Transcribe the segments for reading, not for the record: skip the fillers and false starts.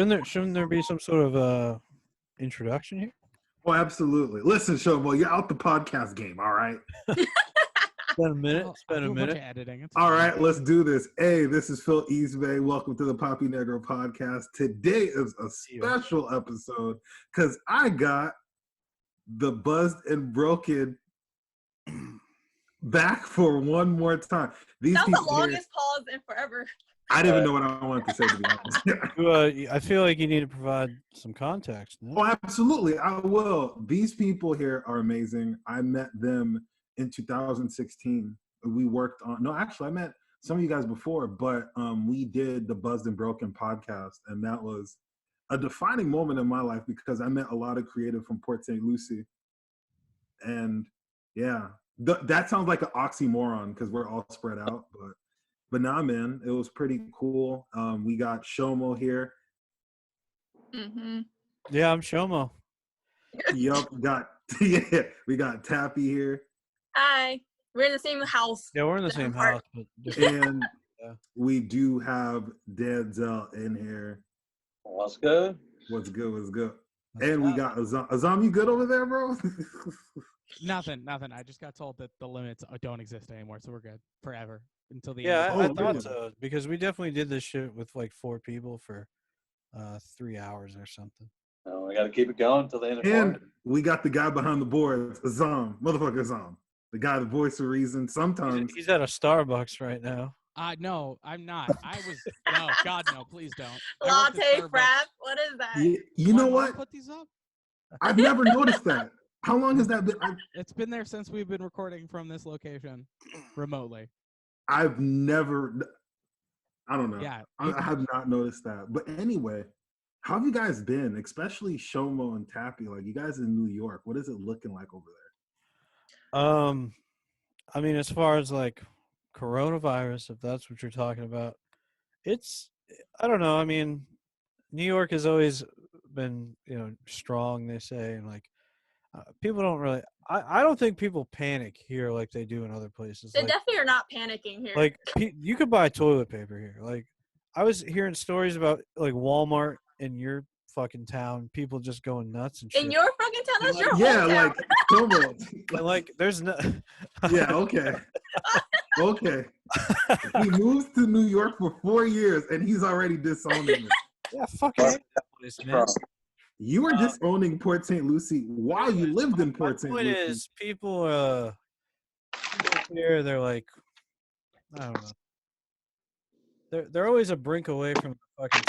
Shouldn't there be some sort of introduction here? Oh, absolutely. Listen, Shomo, you're out the podcast game, all right? Spend a minute. I'll do a bunch of editing. It's All fine. right, let's do this. Hey, this is Phil Eastbay. Welcome to the Poppy Negro podcast. Today is a special episode because I got the Buzzed and Broken back for one more time. That was the longest pause in forever. I didn't even know what I wanted to say, to be honest. I feel like you need to provide some context. No? Oh, absolutely. I will. These people here are amazing. I met them in 2016. We worked on, no, actually, I met some of you guys before, but we did the Buzzed and Broken podcast. And that was a defining moment in my life because I met a lot of creative from Port St. Lucie. And yeah, that sounds like an oxymoron because we're all spread out, but nah, man, it was pretty cool. We got Shomo here. Mm-hmm. Yeah, I'm Shomo. Yup, we got Tapy here. Hi. We're in the same house. Yeah, we're in the same house. But And we do have Danzel in here. What's good? What's good? And we got Azzam. Azzam, you good over there, bro? Nothing. I just got told that the limits don't exist anymore, so we're good forever until the yeah, end. I really? thought so because we definitely did this shit with like 4 people for 3 hours or something. We got to keep it going until the end of And quarantine. we got the guy behind the boards, Azzam, motherfucker Azzam. The guy, the voice of reason. Sometimes He's at a Starbucks right now. No, I'm not. No, God, no, please don't. I worked at Latte Starbucks. frap. What is that? you know My mom what? Put these up. I've never noticed that. How long has that been? It's been there since we've been recording from this location remotely. I've never. I don't know. Yeah, I have not noticed that. But anyway, how have you guys been? Especially Shomo and Tapy. Like you guys in New York. What is it looking like over there? I mean, as far as like coronavirus, if that's what you're talking about, I don't know. I mean, New York has always been, strong, they say, and like people don't really. I don't think people panic here like they do in other places. They like, definitely are not panicking here. Like you could buy toilet paper here. Like I was hearing stories about like Walmart in your fucking town, people just going nuts and shit. in your fucking town? That's your Yeah, hometown. like Shomo. And, like there's no. Yeah, okay. Okay. He moves to New York for 4 years and he's already disowning it. Yeah, fucking hate that place, man. You were disowning Port St. Lucie while you lived in Port St. My Lucie. point is, people here, they're like, I don't know. They're always a brink away from the fucking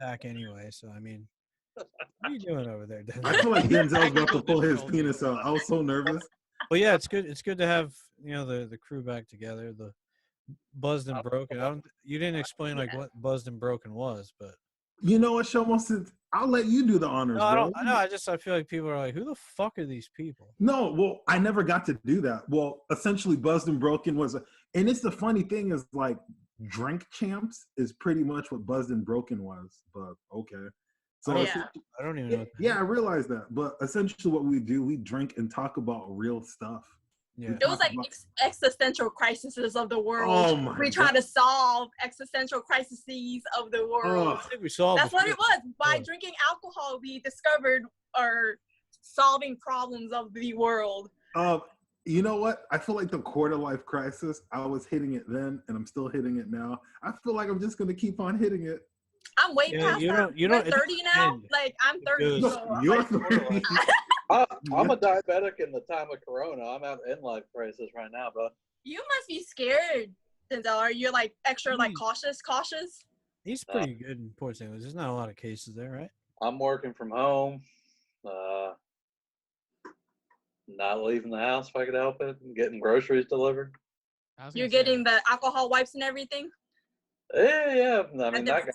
attack anyway. So I mean, what are you doing over there, Denzel? I feel like Denzel's about to pull his penis out. I was so nervous. Well, yeah, it's good. It's good to have the crew back together. The Buzzed and Broken. You didn't explain like what Buzzed and Broken was, but You know what, Shomo? Since I'll let you do the honors, no, I bro. don't. I know. I feel like people are like, who the fuck are these people? No, well, I never got to do that. Well, essentially, Buzzed and Broken was, and it's the funny thing is like Drink Champs is pretty much what Buzzed and Broken was. But okay, so Yeah. I don't even know. yeah, I realize that. But essentially, what we do, we drink and talk about real stuff. Yeah. It was like existential crises of the world. Oh my We try to solve existential crises of the world. I think we solved. That's what it was. By drinking alcohol, we discovered or solving problems of the world. You know what? I feel like the quarter life crisis, I was hitting it then and I'm still hitting it now. I feel like I'm just going to keep on hitting it. I'm way past that. You're 30 now? Like, I'm 30. No, you're 30. I'm a diabetic in the time of Corona. I'm at in-life crisis right now, bud. You must be scared, Denzel. Are you like extra like cautious? He's pretty good in Port St. Louis. There's not a lot of cases there, right? I'm working from home. Not leaving the house if I could help it. Getting groceries delivered. You're getting the alcohol wipes and everything? Yeah. I mean, that guy.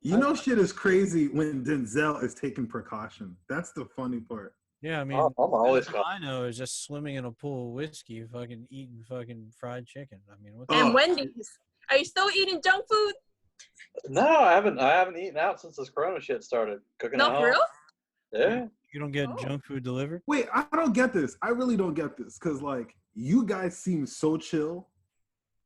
You know, shit is crazy when Denzel is taking precaution. That's the funny part. Yeah, I mean, I'm always all I know is just swimming in a pool of whiskey, fucking eating fucking fried chicken. I mean, what the And Wendy's. Are you still eating junk food? No, I haven't eaten out since this Corona shit started. Cooking at No, home. for real? Yeah. You don't get junk food delivered? Wait, I don't get this. I really don't get this. Because, like, you guys seem so chill.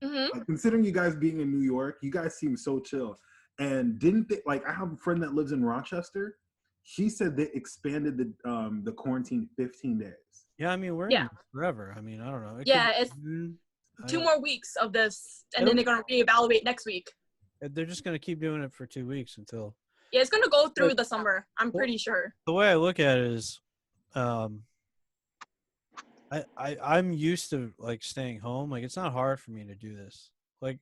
Mm-hmm. Like, considering you guys being in New York, you guys seem so chill. And didn't they, like, I have a friend that lives in Rochester. She said they expanded the quarantine 15 days. Yeah, I mean we're Yeah. in forever. I mean I don't know. It Yeah, could be it's June. I 2 don't- more weeks of this, and then they're gonna reevaluate next week. They're just gonna keep doing it for 2 weeks until. Yeah, it's gonna go through the summer. I'm pretty sure. The way I look at it is, I'm used to like staying home. Like it's not hard for me to do this. Like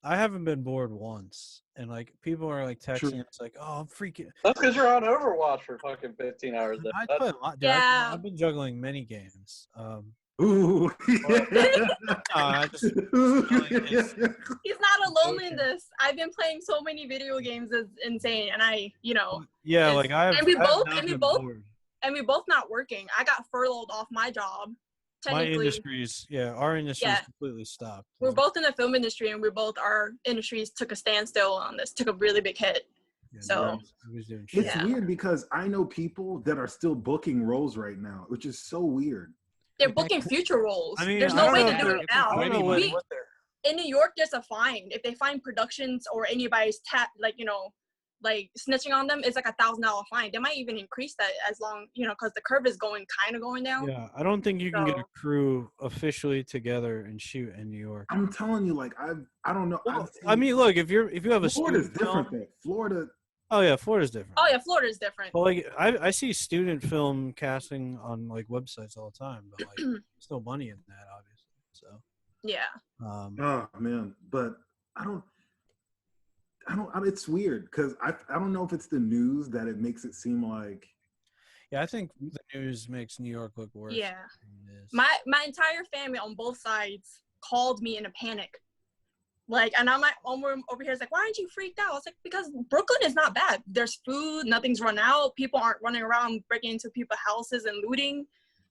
I haven't been bored once, and like people are like True. texting. It's like, oh, I'm freaking. That's because you're on Overwatch for fucking 15 hours. A day. I play a lot, dude. Yeah. I've been juggling many games. Ooh. I just He's not alone in this. I've been playing so many video games, it's insane. And yeah, It's- like I have. and we I have both- not and we been both- bored. and we both not working. I got furloughed off my job. My Technically, industries, our industry's Yeah. completely stopped. we're both in the film industry, and our industries took a standstill on this. Took a really big hit. Yeah, so- nobody's doing shit. It's Yeah. weird because I know people that are still booking roles right now, which is so weird. They're Like that booking future roles. I mean, There's I no don't way know to if do they're- it now. I don't know We- what they're. In New York, there's a fine if they find productions or anybody's like snitching on them. It's like $1,000 fine. They might even increase that as long because the curve is going down. Yeah, I don't think you can get a So- crew officially together and shoot in New York. I'm telling you, like I don't know. Well, I've I seen- mean, look, if you have a Florida's student different film, though. Florida, oh yeah, Florida's different. Oh yeah, Florida is different. But like I see student film casting on like websites all the time, but like still money in that, obviously. So Yeah. oh man, but I don't. It's weird because I don't know if it's the news that it makes it seem like. yeah, I think the news makes New York look worse. Yeah. than it is. My entire family on both sides called me in a panic. Like, and I'm like, over here is like, why aren't you freaked out? I was like, because Brooklyn is not bad. There's food, nothing's run out. People aren't running around breaking into people's houses and looting.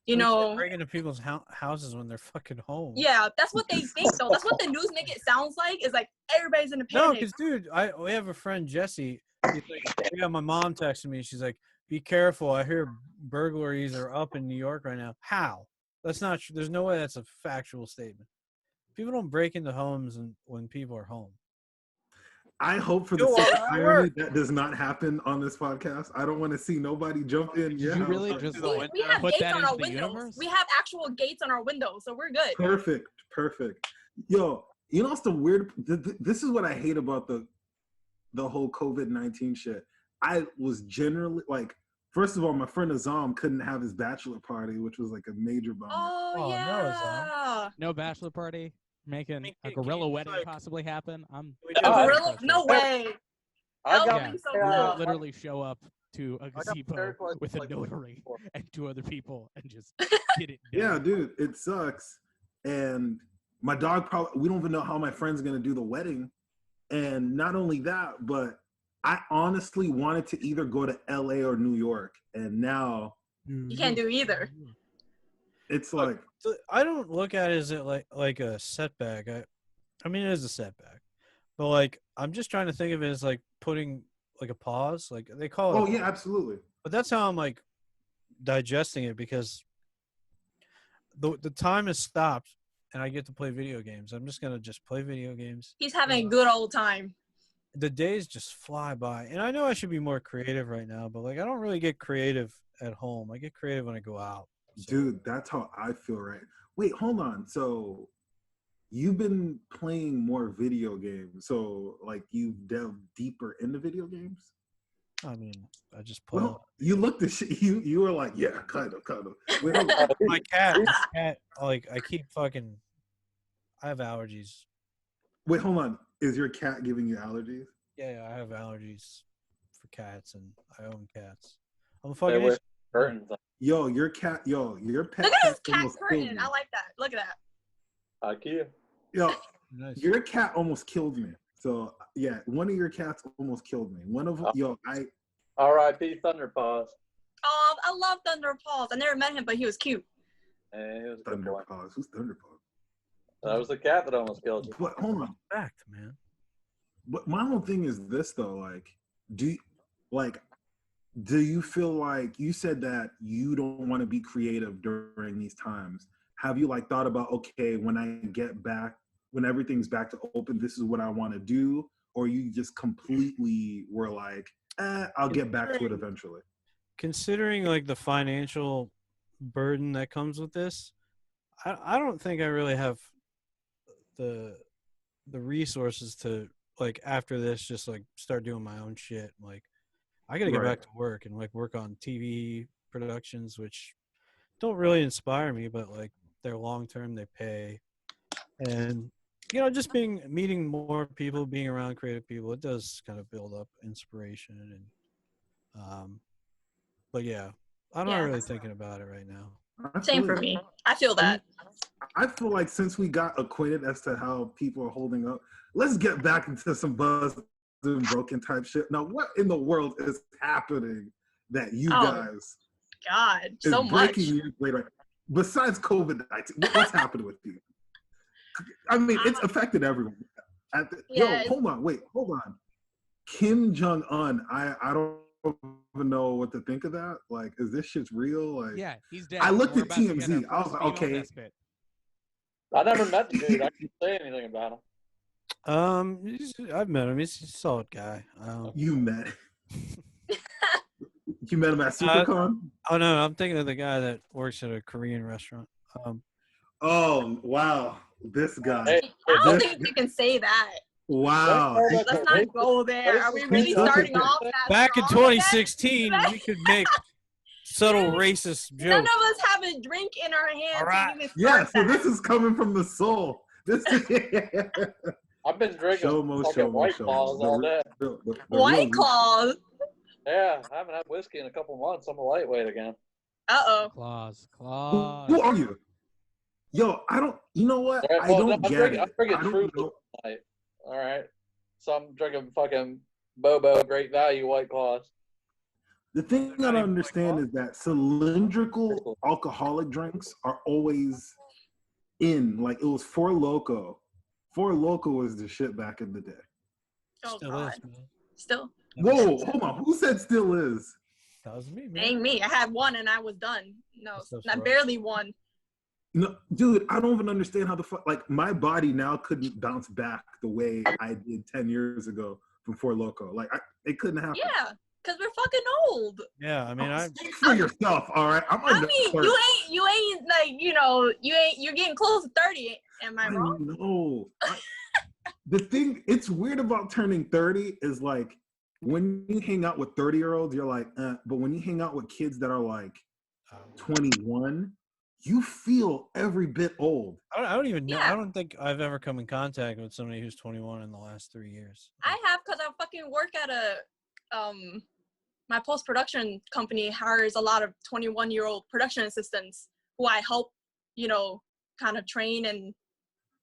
We can't break into people's houses when they're fucking home. Yeah, that's what they think though. That's what the news make it sounds like. Is like everybody's in a No, panic. because dude, we have a friend Jesse. He's like, yeah, my mom texted me. She's like, be careful. I hear burglaries are up in New York right now. How? That's not true. There's no way that's a factual statement. People don't break into homes when people are home. I hope for the Go sake on, of irony that does not happen on this podcast. I don't want to see nobody jump in. Did you really just the like we have put gates that on our into the windows. universe? We have actual gates on our windows, so we're good. Perfect. Yo, you know what's the weird? This is what I hate about the whole COVID-19 shit. I was generally like, first of all, my friend Azzam couldn't have his bachelor party, which was like a major bummer. Oh, Oh, no, yeah. No bachelor party, making mean, a can gorilla you wedding like- possibly happen. I'm We A do- Oh, gorilla? No way. I That got would be so we cool. will literally show up to a I got gazebo prepared for, with a like, notary before. and 2 other people and just get it done. Yeah, dude, it sucks. And my dog probably, we don't even know how my friend's gonna do the wedding. And not only that, but I honestly wanted to either go to LA or New York. And now You can't do either. it's Look, like, So I don't look at it as like a setback. I mean, it is a setback, but like I'm just trying to think of it as like putting like a pause. Like they call it. oh yeah, absolutely. But that's how I'm like digesting it because the time has stopped and I get to play video games. I'm just gonna just play video games. He's having a good old time. The days just fly by, and I know I should be more creative right now, but like I don't really get creative at home. I get creative when I go out. So- Dude, that's how I feel right. Wait, hold on. So you've been playing more video games. So like you've delved deeper into video games? I mean, I just play. Well, you looked at you were like, yeah, kind of. Wait, hold on. My cat, like I keep fucking. I have allergies. Wait, hold on. Is your cat giving you allergies? Yeah, I have allergies for cats, and I own cats. I'm a They fucking. wear curtains. Yo, your pet. Look at his cat almost killed curtain. me. I like that. Look at that. IKEA. Yo, Nice. your cat almost killed me. So yeah, one of your cats almost killed me. One of yo, R.I.P. Thunderpaws. Oh, I love Thunderpaws. I never met him, but he was cute. And it was a good boy. Thunderpaws. Who's Thunderpaws? That was the cat that almost killed you. But hold on. Fact, man. But my whole thing is this though, like, do you feel like you said that you don't want to be creative during these times? Have you like thought about, okay, when I get back, when everything's back to open, this is what I want to do? or you just completely were like, I'll get back to it eventually? Considering like the financial burden that comes with this, I don't think I really have the resources to like after this just like start doing my own shit. Like I got to get Right. back to work and like work on TV productions, which don't really inspire me, but like they're long term, they pay, and you know, just meeting more people, being around creative people, it does kind of build up inspiration and but yeah, I'm not Yeah. really thinking about it right now. I Same feel for you. me. I feel that. I feel like since we got acquainted as to how people are holding up, let's get back into some buzz and broken type shit. Now, what in the world is happening that you Oh, guys God, is so much. breaking news later? Besides COVID-19, what's happened with you? I mean, it's affected everyone. Yeah, Hold on. Kim Jong Un, I don't even know what to think of that. Like, is this shit's real? Like, Yeah, he's dead. I looked We're at about to get our TMZ. I was first like, female okay. despot. I never met the dude. I can't say anything about him. I've met him. He's a solid guy. You met him at SuperCon? Oh no, I'm thinking of the guy that works at a Korean restaurant. Oh wow, this guy. Hey, I don't This- think you can say that. Wow. Let's not go there. Are we really starting off that Back in strong again? 2016, we could make subtle racist None jokes. of us have a drink in our hands. All right. To even Yeah, start so that. this is coming from the soul. This is I've been drinking fucking White Claws all day. The White real- Claws. Yeah, I haven't had whiskey in a couple months. I'm a lightweight again. Uh-oh. Claws. Who are you? Yo, I don't. You know what? All right, I well, don't I'm get drinking, it. I'm drinking I don't True know. tonight. All right. So I'm drinking fucking Bobo Great Value White Claws. The thing I don't understand is that cylindrical alcoholic drinks are always in. Like it was Four Loko. Four Loko was the shit back in the day. Oh, Still God. is, man. Still. Whoa, hold on. Who said still is? That was me, man. Ain't me. I had one and I was done. No, That's so I sorry. barely won. No, dude, I don't even understand how the fuck. Like my body now couldn't bounce back the way I did 10 years ago from Four Loko. Like it couldn't happen. Yeah, because we're fucking old. Yeah, I mean, Speak for yourself, all right? I'm I under mean, 30. you ain't like, you're getting close to 30. Am I wrong? know. The thing, it's weird about turning 30 is like when you hang out with 30-year-olds, you're like, but when you hang out with kids that are like 21, you feel every bit old. I don't even know. Yeah. I don't think I've ever come in contact with somebody who's 21 in the last 3 years. I have, because I fucking work at my post-production company hires a lot of 21-year-old production assistants who I help, kind of train and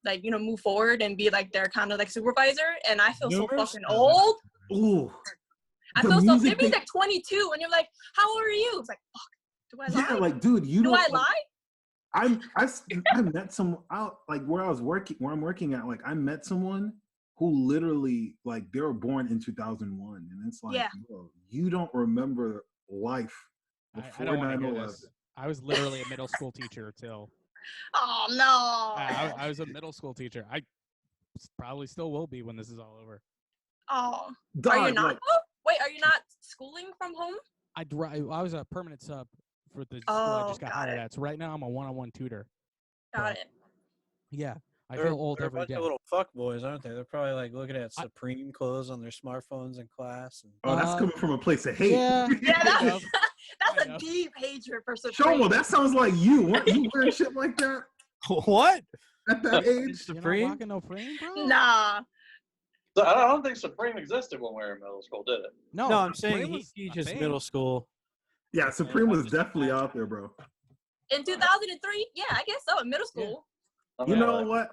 like, move forward and be like their kind of like supervisor. And I feel so Zoomers? fucking old. Ooh. I The feel so, music maybe they- like 22 and you're like, how old are you? It's like, fuck, do I lie? Yeah, like, dude, you do don't. I like, lie? I met some out like where I'm working at. Like I met someone who literally like they were born in 2001, and it's like, Yeah. bro, you don't remember life I before don't want to hear 9/11. this. I was literally a middle school teacher till Oh, no. I was a middle school teacher. I probably still will be when this is all over. Oh, Dog, are you not? like, Oh, wait, are you not schooling from home? I was a permanent sub for the school I just got got hired it. at. So right now I'm a one-on-one tutor. Got it. Yeah, I They're- feel old they're a every bunch day. of little fuck boys, aren't they? They're probably like looking at Supreme clothes on their smartphones in class. And oh, that's coming from a place of hate. Yeah. Yeah, Kind that's, of. that's Kind a of. deep hatred for Supreme. Shomo, that sounds like you. Weren't you wearing shit like that what? at that age? You're not Supreme? rocking no frame, bro? Nah. So I don't think Supreme existed when we were in middle school, did it? No, No, I'm Supreme saying he was a teaches thing. middle school. Yeah, Supreme was just definitely imagine. out there, bro. In 2003? Yeah, I guess so. In middle school. I You mean, know what?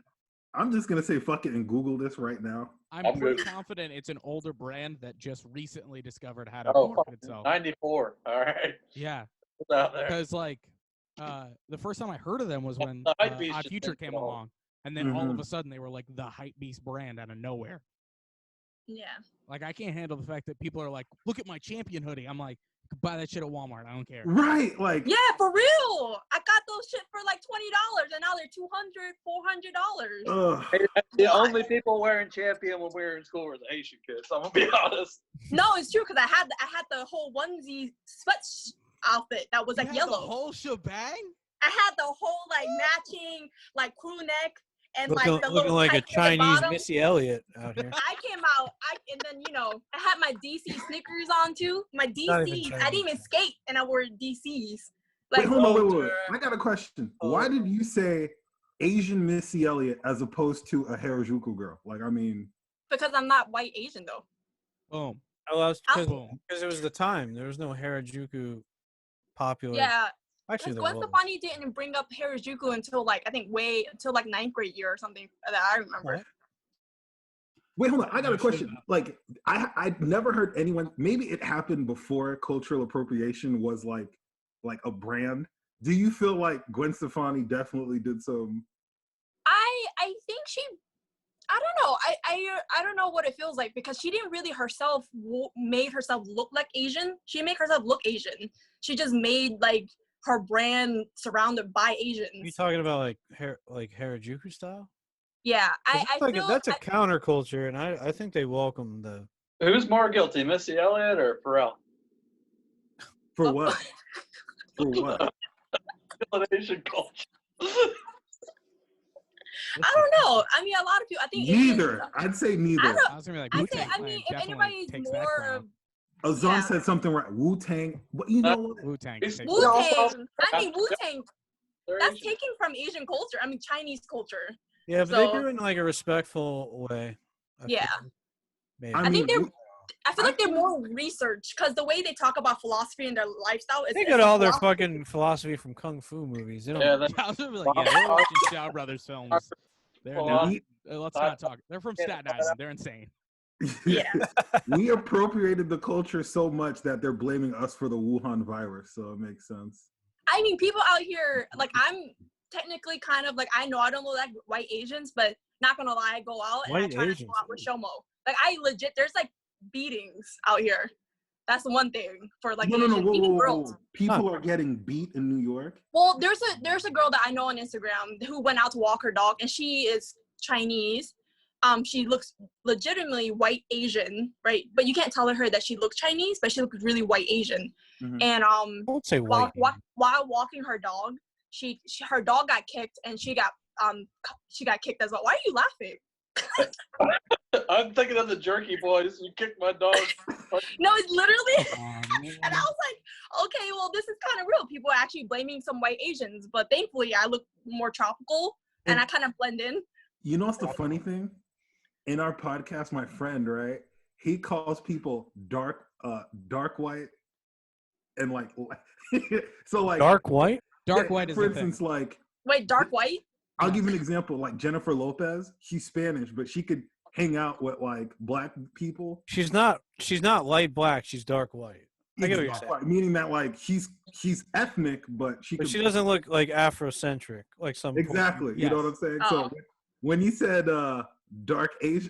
I'm just gonna say fuck it and Google this right now. I'm I'm pretty good. confident it's an older brand that just recently discovered how to Oh, market itself. 94. All right. Yeah, It's out there. because like the first time I heard of them was when The hype beast Odd just Future been came small. along, and then all of Mhm. a sudden they were like the hype beast brand out of nowhere. Yeah. Like I can't handle the fact that people are like, "Look at my champion hoodie." I'm like, "You can buy that shit at Walmart. I don't care." Right, like Yeah, for real. I got those shit for like $20, and now they're $200, $400. The only people wearing Champion when we were in school were the Asian kids. I'm gonna be honest. No, it's true because I had the whole onesie sweat outfit that was like You had yellow. the whole shebang. I had the whole like matching like crew neck and Looking, like the looking little like a tight Chinese bottom. Missy Elliott out here. I came out, and then I had my DC Snickers on too. My Not even DCs. I Chinese. didn't even skate, and I wore DCs. Wait, Like, hold on, wait. I got a question. Oh. Why did you say Asian Missy Elliott as opposed to a Harajuku girl? Like, I mean, because I'm not white Asian though. Boom. Oh, because Boom. it was the time. There was no Harajuku popular. Yeah. Actually, Because there Gwen was. Stefani didn't bring up Harajuku until like I think until like 9th grade year or something that I remember. What? wait, hold on. I got a Actually, question. Like, I'd never heard anyone. Maybe it happened before cultural appropriation was like a brand. Do you feel like Gwen Stefani definitely did some? I think she. I don't know. I don't know what it feels like because she didn't really herself made herself look like Asian. She made herself look Asian. She just made like her brand surrounded by Asians. You talking about like Harajuku style? Yeah, I feel that's a counterculture, and I think they welcome the. Who's more guilty, Missy Elliott or Pharrell? For what? For what? Asian culture. I don't know. I mean, a lot of people. I think Neither. I'd say neither. I was gonna be like, I Wu-Tang say. I Clan mean, if definitely anybody's takes that more crown. of Azam Yeah. said something right. Wu-Tang. But you know what? Wu-Tang. It's takes Wu that Wu-Tang. crown. Tang. I mean, Wu Tang. They're That's Asian. taken from Asian culture. I mean, Chinese culture. Yeah, but they So- do it in like a respectful way. I Yeah. feel. Maybe. I think they're. Wu- I feel like they're more research because the way they talk about philosophy and their lifestyle is. they it's got all their philosophy. fucking philosophy from kung fu movies. They don't, Yeah, Yeah, I was gonna be like, yeah, they're watching Shaw Brothers films. They're Well, not. we- Let's not talk. They're from Staten Island. They're insane. Yeah. We appropriated the culture so much that they're blaming us for the Wuhan virus. So it makes sense. I mean, people out here, like, I'm technically kind of like, I know I don't look like white Asians, but not gonna lie, I go out and I White try to Asians. go out with Shomo. Like, I legit, there's like beatings out here. That's the one thing for like No. Asians, even girls. People are getting beat in New York. Well, there's a girl that I know on Instagram who went out to walk her dog, and she is Chinese. She looks legitimately white Asian, right? But you can't tell her that she looks Chinese, but she looks really white Asian. Mhm. And I won't say white. while walking her dog, her dog got kicked, and she got kicked as well. Why are you laughing? I'm thinking of the Jerky Boys. You kicked my dog. No, it's literally. Oh, And I was like, okay, well, this is kind of real. People are actually blaming some white Asians, but thankfully, I look more tropical and I kind of blend in. You know what's the funny thing? In our podcast, my friend, right? He calls people dark white, and like, so like Dark white? Dark yeah, white is for the thing. instance, like Wait, dark white? I'll give you an example. Like Jennifer Lopez, she's Spanish, but she could hang out with like black people. She's not light black. She's dark white. I get what you're saying. Like, meaning that like she's age, but she But could she doesn't look like Afrocentric, like some. exactly. You Yes. know what I'm saying? Oh. So when you said dark age,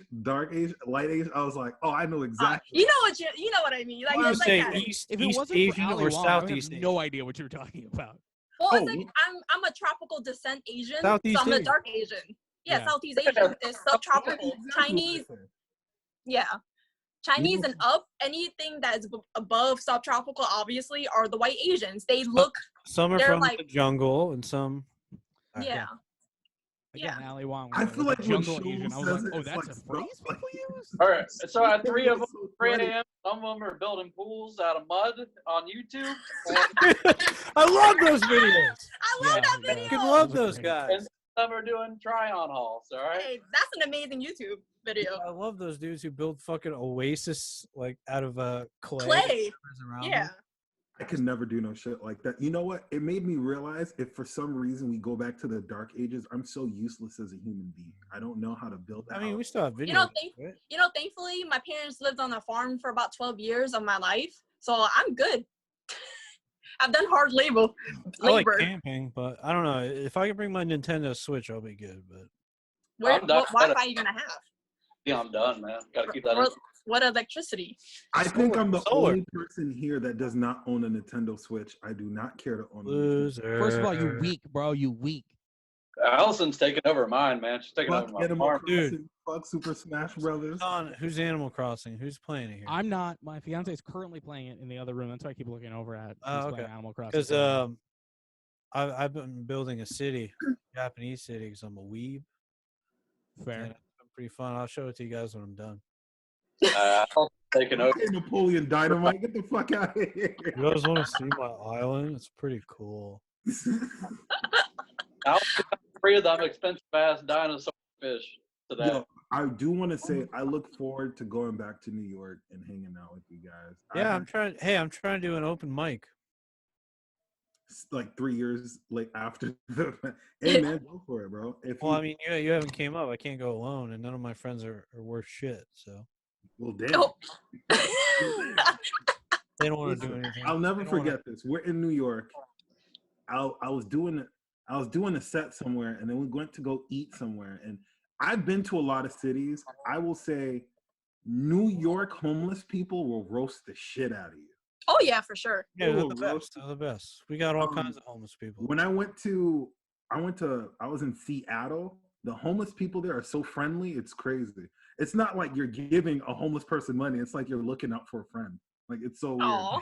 light age, I was like, oh, I know exactly. You know what I mean? Like, I it's would like say that. East If it wasn't for Asian Ali or Wong, I would Southeast have Asian. no idea what you're talking about. Well, it's Oh, like I'm a tropical descent Asian, Southeast so I'm a Asian. dark Asian. Yeah, Yeah. Southeast Asian is subtropical. Chinese, yeah. Chinese and up, anything that is above subtropical, obviously, are the white Asians. They look, Some are they're from like- the jungle, and some. yeah. Again, Yeah. Ali Wong. I was feel like like when jungle Shomo Asian. I was says like, it, oh, it's that's like a phrase so- people use. All right. So at 3 of them, So 3 funny. a.m., some of them are building pools out of mud on YouTube. I love those videos. I love Yeah, that yeah. video. I love Those are those great. guys. And some are doing try-on hauls. All right. Hey, that's an amazing YouTube video. I love those dudes who build fucking oasis like out of clay. Clay. around Yeah. them. I could never do no shit like that. You know what? It made me realize if for some reason we go back to the dark ages, I'm so useless as a human being. I don't know how to build that. I mean, we house. still have videos. You know, right? Thankfully, my parents lived on a farm for about 12 years of my life, so I'm good. I've done hard labor. I like camping, but I don't know. If I can bring my Nintendo Switch, I'll be good. But What I'm done. Wi-Fi are you gonna have? Yeah, I'm done, man. Got to keep that. We're, in. What electricity? I think I'm the Solar. only person here that does not own a Nintendo Switch. I do not care to own a Nintendo. Loser. First of all, you weak, bro. You weak. Allison's taking over mine, man. She's taking Fuck over my Animal farm. Crossing. Fuck Super Smash Brothers. Who's Animal Crossing? Who's playing it here? I'm not. My fiance is currently playing it in the other room. That's why I keep looking over at. She's okay. playing Animal Crossing. Because I've been building a city, Japanese city, because I'm a weeb. Fair. And it's been pretty fun. I'll show it to you guys when I'm done. Allison's taking over. Okay, Napoleon Dynamite, get the fuck out of here. You guys want to see my island? It's pretty cool. Allison's got 3 of them expensive ass dinosaur fish today. Yo, I do want to say I look forward to going back to New York and hanging out with you guys. Yeah, I'm trying to do an open mic. Like 3 years late after. Hey man, go for it, bro. I mean, you haven't came up. I can't go alone, and none of my friends are worth shit. So well, damn. Oh. they don't want to do anything. I'll never forget this. We're in New York. I was doing a set somewhere, and then we went to go eat somewhere. And I've been to a lot of cities. I will say, New York homeless people will roast the shit out of you. Oh yeah, for sure. Yeah, they're the Ooh, best. They're the best. We got all kinds of homeless people. When I was in Seattle. The homeless people there are so friendly. It's crazy. It's not like you're giving a homeless person money. It's like you're looking out for a friend. Like, it's so weird. Aw.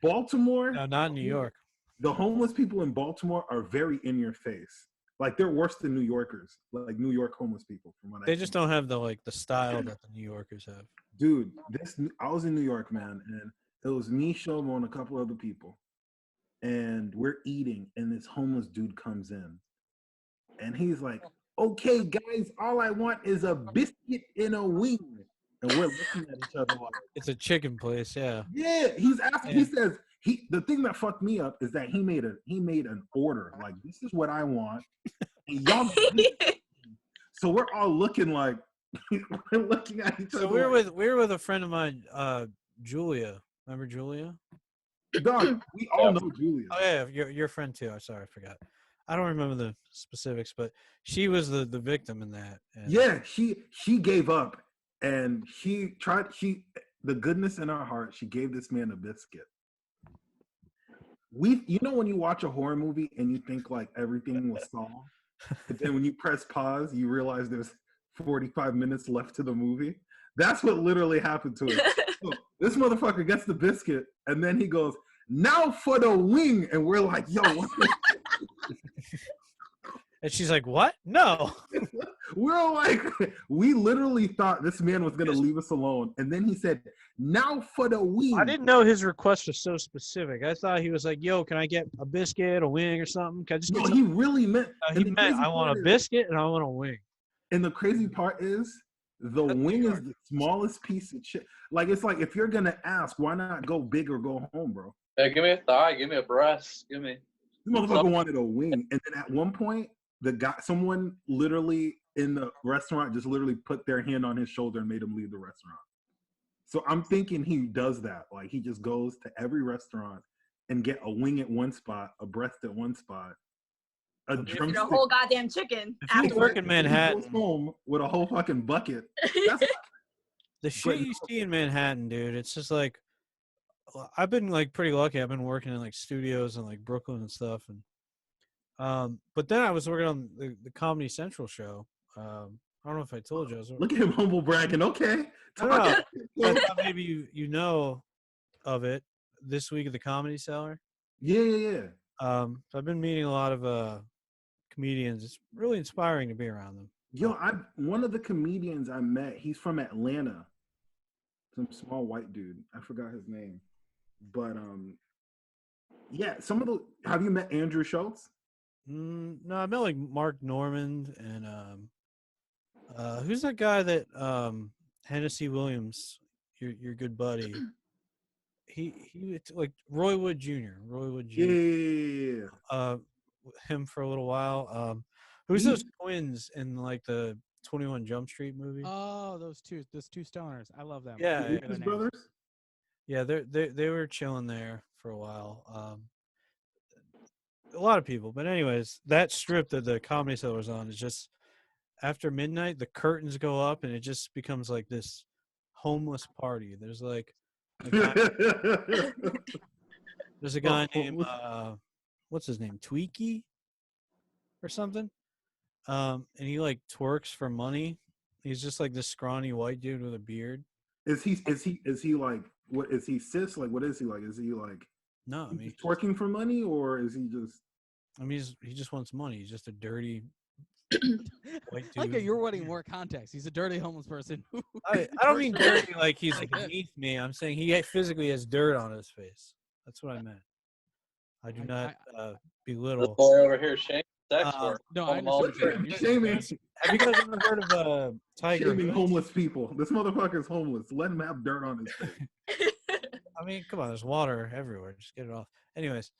Baltimore. No, not in New York. The homeless people in Baltimore are very in your face. Like, they're worse than New Yorkers. Like New York homeless people. From what They just don't have the style that the New Yorkers have. Dude, I was in New York, man, and it was me, Shomo, and a couple other people, and we're eating, and this homeless dude comes in, and he's like, "Okay, guys, all I want is a biscuit and a wing," and we're looking at each other like, It's a chicken place, yeah. "Yeah." He's asking. Yeah. He says the thing that fucked me up is that he made an order like, "This is what I want," and y'all. So we're all looking like we're looking at each other. So we were with a friend of mine, Julia. Remember Julia? Dog, we all know Julia. Oh yeah, your friend too. I'm sorry, I forgot. I don't remember the specifics, but she was the victim in that. And Yeah, she gave up, and the goodness in her heart, she gave this man a biscuit. You know when you watch a horror movie and you think like everything was solved, but then when you press pause, you realize there's 45 minutes left to the movie. That's what literally happened to her. So this motherfucker gets the biscuit, and then he goes, "Now for the wing," and we're like, "Yo, what the?" And she's like, "What? No." We're like, we literally thought this man was gonna leave us alone, and then he said, "Now for the wing." I didn't know his request was so specific. I thought he was like, "Yo, can I get a biscuit, a wing, or something? Can I just get No, something?" he really meant. He and the meant, crazy "I want part a is- biscuit and I want a wing." And the crazy part is, the That's wing New is the smallest piece of shit. Like, it's like, if you're gonna ask, why not go big or go home, bro? Hey, give me a thigh, give me a breast, give me. This motherfucker wanted a wing, and then at one point, someone literally in the restaurant just literally put their hand on his shoulder and made him leave the restaurant. So I'm thinking he does that. Like, he just goes to every restaurant and get a wing at one spot, a breast at one spot, a Eat drumstick. a whole goddamn chicken. If you afterwards. work in He Manhattan, goes home with a whole fucking bucket. That's the shit you see in Manhattan, dude, it's just like, I've been like pretty lucky. I've been working in like studios in like Brooklyn and stuff, and but then I was working on the Comedy Central show. I don't know if I told you. Look at him humble bragging. Okay. I don't know. I thought maybe you know of it this week at the Comedy Cellar. Yeah. So I've been meeting a lot of comedians. It's really inspiring to be around them. Yo, one of the comedians I met, he's from Atlanta. Some small white dude. I forgot his name. But yeah, have you met Andrew Schultz? No, I met like Mark Normand and who's that guy that Hennessy Williams, your good buddy. He like Roy Wood Jr. Yeah. Him for a little while. Who's those twins in like the 21 Jump Street movie? Oh, those two stoners. I love them. Yeah, I forget His their names. brothers? Yeah, they were chilling there for a while. A lot of people, but anyways, that strip that the Comedy Cellar was on is just after midnight. The curtains go up and it just becomes like this homeless party. There's like a guy, there's a guy named what's his name, Tweaky or something. And he like twerks for money. He's just like this scrawny white dude with a beard. Is he like, what is he, cis? Like, what is he like? Is he like, No, I mean, twerking for money, or is he just? I mean, he just wants money. He's just a dirty white dude. Okay, you're wanting more context. He's a dirty homeless person. I don't mean dirty like he's beneath me. I'm saying he physically has dirt on his face. That's what I meant. I do not This belittle. boy over here shaming sex work. No, I understand. Shaming, Have you guys ever heard of Tiger shaming Hood? homeless people. This motherfucker's homeless. Let him have dirt on his face. I mean, come on, there's water everywhere. Just get it off. Anyways,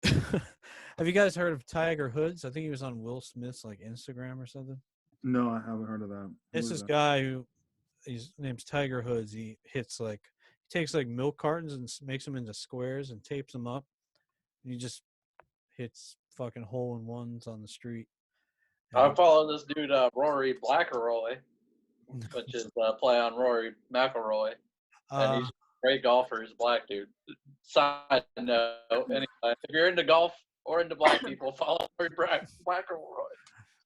have you guys heard of Tiger Hoods? I think he was on Will Smith's like Instagram or something. No, I haven't heard of that. It's this guy who his name's Tiger Hoods. He takes like milk cartons and makes them into squares and tapes them up. And he just hits fucking hole-in-ones on the street. I follow this dude, Rory Blackeroy, which is play on Rory McIlroy. And he's a great golfer. He's a black dude. Side note, anyway, if you're into golf or into black people, follow Rory Blackeroy.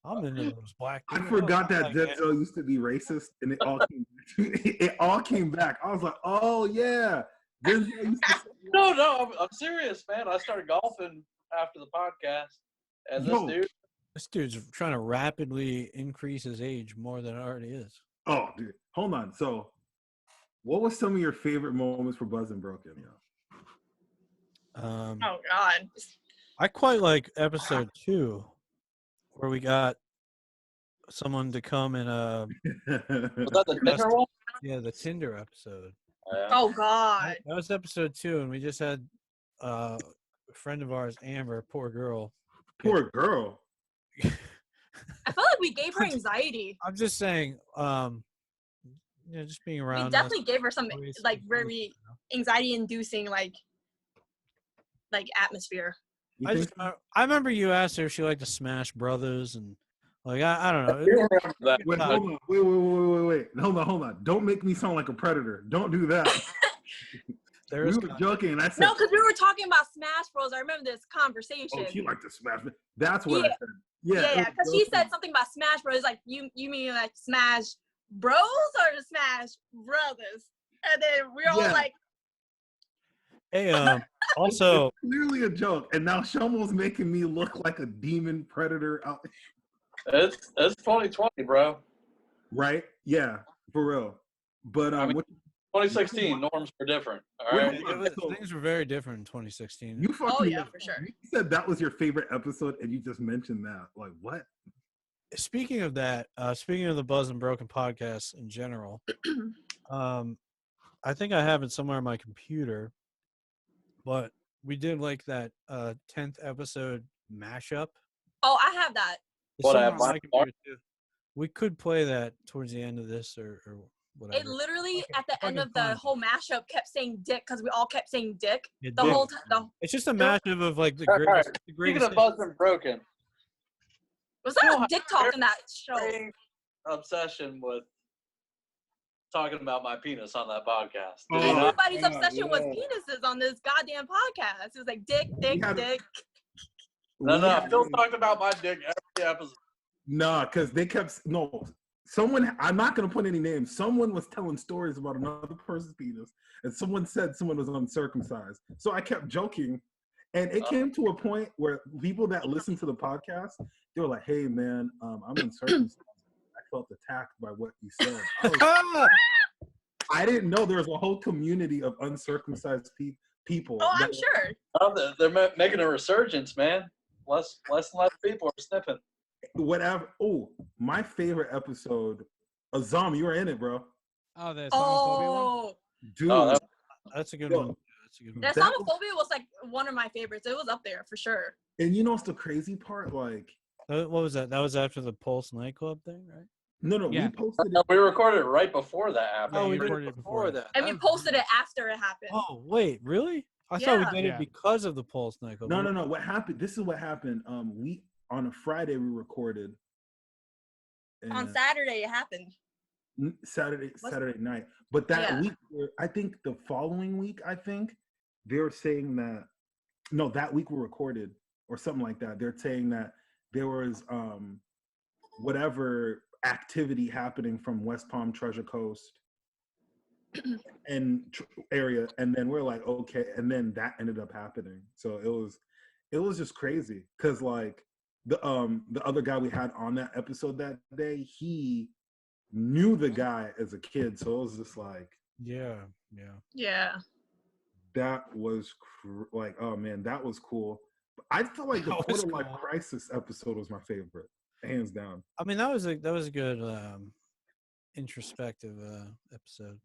I'm into those black I dudes. forgot that Like, Denzel used to be racist, and it all came it all came back. I was like, oh yeah. Denzel used to say, No, I'm serious, man. I started golfing after the podcast, and this dude's trying to rapidly increase his age more than it already is. oh, dude, hold on. So, what was some of your favorite moments for Buzz and Broken? Oh God. I quite like episode 2, where we got someone to come and was that the Tinder one? yeah, the Tinder episode. Yeah. Oh God. That was episode 2, and we just had a friend of ours, Amber, poor girl. Poor girl. I feel like we gave her anxiety. I'm just saying, just being around. We definitely gave her some always- like very anxiety-inducing like atmosphere. You I think- just I remember you asked her if she liked to Smash Brothers, and like I don't know. I do remember that. Wait, hold on. Wait. Hold on. Don't make me sound like a predator. Don't do that. There We is were joking, and I said, No, because we were talking about Smash Bros. I remember this conversation. "Oh, she liked to smash me." That's what I said. Yeah, Yeah, it was because she joking. said something about Smash Bros. Like you mean like Smash Bros or Smash Brothers? And then we're all Yeah. like, Hey, also, It's clearly a joke, and now Shomo's making me look like a demon predator out. It's 2020, bro. Right? Yeah, for real. But I mean, what, 2016 norms were different. All Wait, right. hold on. things were very different in 2016. you fucking oh yeah, for sure. You said that was your favorite episode, and you just mentioned that. Like, what? Speaking of that, speaking of the Buzz and Broken podcast in general, I think I have it somewhere on my computer, but we did like that 10th episode mashup. Oh, I have that. It's What, somewhere I have on my mine? computer too. We could play that towards the end of this or whatever. It literally Okay, at the end of the fine. whole mashup kept saying dick because we all kept saying dick Yeah, the dick. whole time. It's just a mashup of like the All right, greatest. The Speaking greatest of Buzz and Broken, Was that Still a dick talk in that show? strange obsession with talking about my penis on that podcast. Did he Oh, not? Everybody's yeah, obsession with yeah. penises on this goddamn podcast. It was like dick, dick, had- dick. No, We I had- still talked about my dick every episode. Nah, because they kept someone. I'm not gonna put any names. Someone was telling stories about another person's penis, and someone said someone was uncircumcised. So I kept joking, and it came to a point where people that listen to the podcast, they were like, "Hey, man, I'm uncircumcised. I felt attacked by what you said." I didn't know there was a whole community of uncircumcised people. Oh, I'm that- sure. Oh, they're making a resurgence, man. Less and less people are sniffing. Whatever. Oh, my favorite episode. Azzam, you were in it, bro. Oh, the Islamophobia one? Oh, Dude, Oh, That's a good Yo, one. That's a good one. that That- Islamophobia was like one of my favorites. It was up there for sure. and you know what's the crazy part? Like, What was that? That was after the Pulse nightclub thing, right? no, Yeah. we posted No, it. we recorded it right before that happened. Oh, we we did recorded it it before before. that. And we That was- posted it after it happened. Oh wait, really? I thought Yeah. we did Yeah. it because of the Pulse nightclub. No. What happened? This is what happened. We on a Friday we recorded. On and- Saturday it happened. Saturday night. But that Yeah. week, I think the following week, they were saying that no, that week we recorded or something like that. They're saying that there was whatever activity happening from West Palm Treasure Coast and area, and then we're like, okay, and then that ended up happening. So it was just crazy because like the other guy we had on that episode that day, he knew the guy as a kid, so it was just like Yeah. that was like, oh man, that was cool. I feel like the That was quarter life cool. crisis episode was my favorite, hands down. I mean, that was a good introspective episode.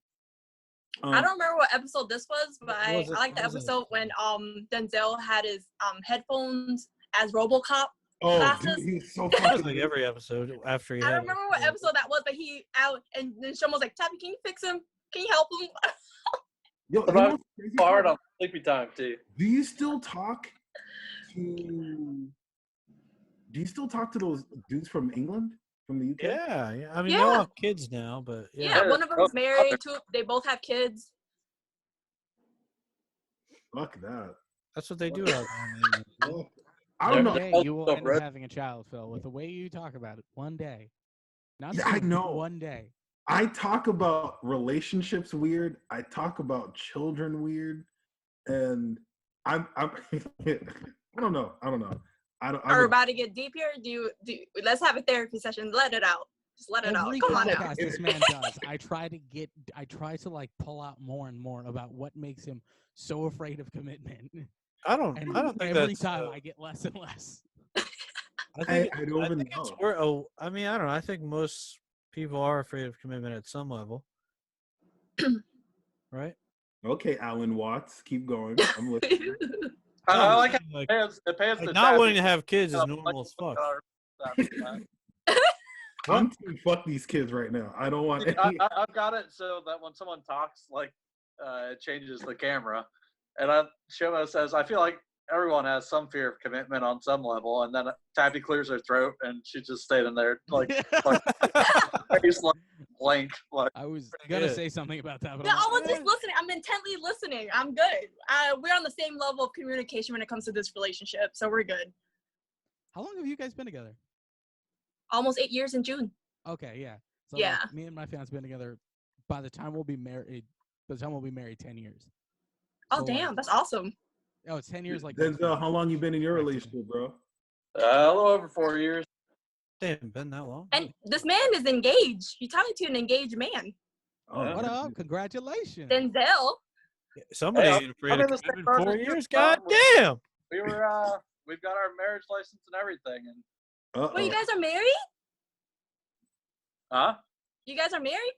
I don't remember what episode this was, but What I was it- like the what was it? episode when Denzel had his headphones as RoboCop Oh, glasses. dude, he's so That was fucking like every episode after he I had. don't remember what episode that was, but he out and then Shomo was like, Tapy, can you fix him? Can you help him? Yo, But you know I'm what's crazy hard part? on sleepy time too. Do you still talk to those dudes from England, from the UK? Yeah. I mean, Yeah. they all have kids now, but Yeah, one of them's married. They both have kids. Fuck that. that's what they do out there. Oh, I don't One know. day Oh, you will so end up red. having a child, Phil, with the way you talk about it. One day. Not Yeah, I soon, know. One day. I talk about relationships weird. I talk about children weird, and I'm I don't know. I Are we about to get deep here? Let's have a therapy session. Let it out. Just let it out. Every Come on now. podcast this man does, I try to like pull out more and more about what makes him so afraid of commitment. I don't And think every that's. time I get less and less. I think I don't even it's know. I mean, I don't know. I think most people are afraid of commitment at some level, right? Okay, Alan Watts, keep going. I'm listening. I like how like, it pays like the not Tapy wanting to have kids is stuff, normal as fuck. I'm team fuck these kids right now. I don't want any. I've got it so that when someone talks, like, it changes the camera. And Shomo says, I feel like everyone has some fear of commitment on some level. And then Tapy clears her throat, and she's just standing there, like face like blank. Like, I was Pretty gonna good. say something about that, but No, I'm I was like, just listening. I'm intently listening. I'm good. We're on the same level of communication when it comes to this relationship, so we're good. how long have you guys been together? Almost 8 years in June. Okay, yeah. So Yeah. like, me and my fiance been together. By the time we'll be married, 10 years. Oh, So, damn, like, that's awesome. oh, it's 10 years. Like next Denzel, week. how long you been in your Practically. relationship, bro? a little over 4 years. Damn, been that long. And this man is engaged. You're talking to an engaged man. Oh, What man. up? Congratulations. Denzel. Somebody Hey, ain't afraid I'm of in the same commitment in 4 boat as you, years. Tom. God damn. We were we've got our marriage license and everything. And Well, you guys are married? huh? You guys are married?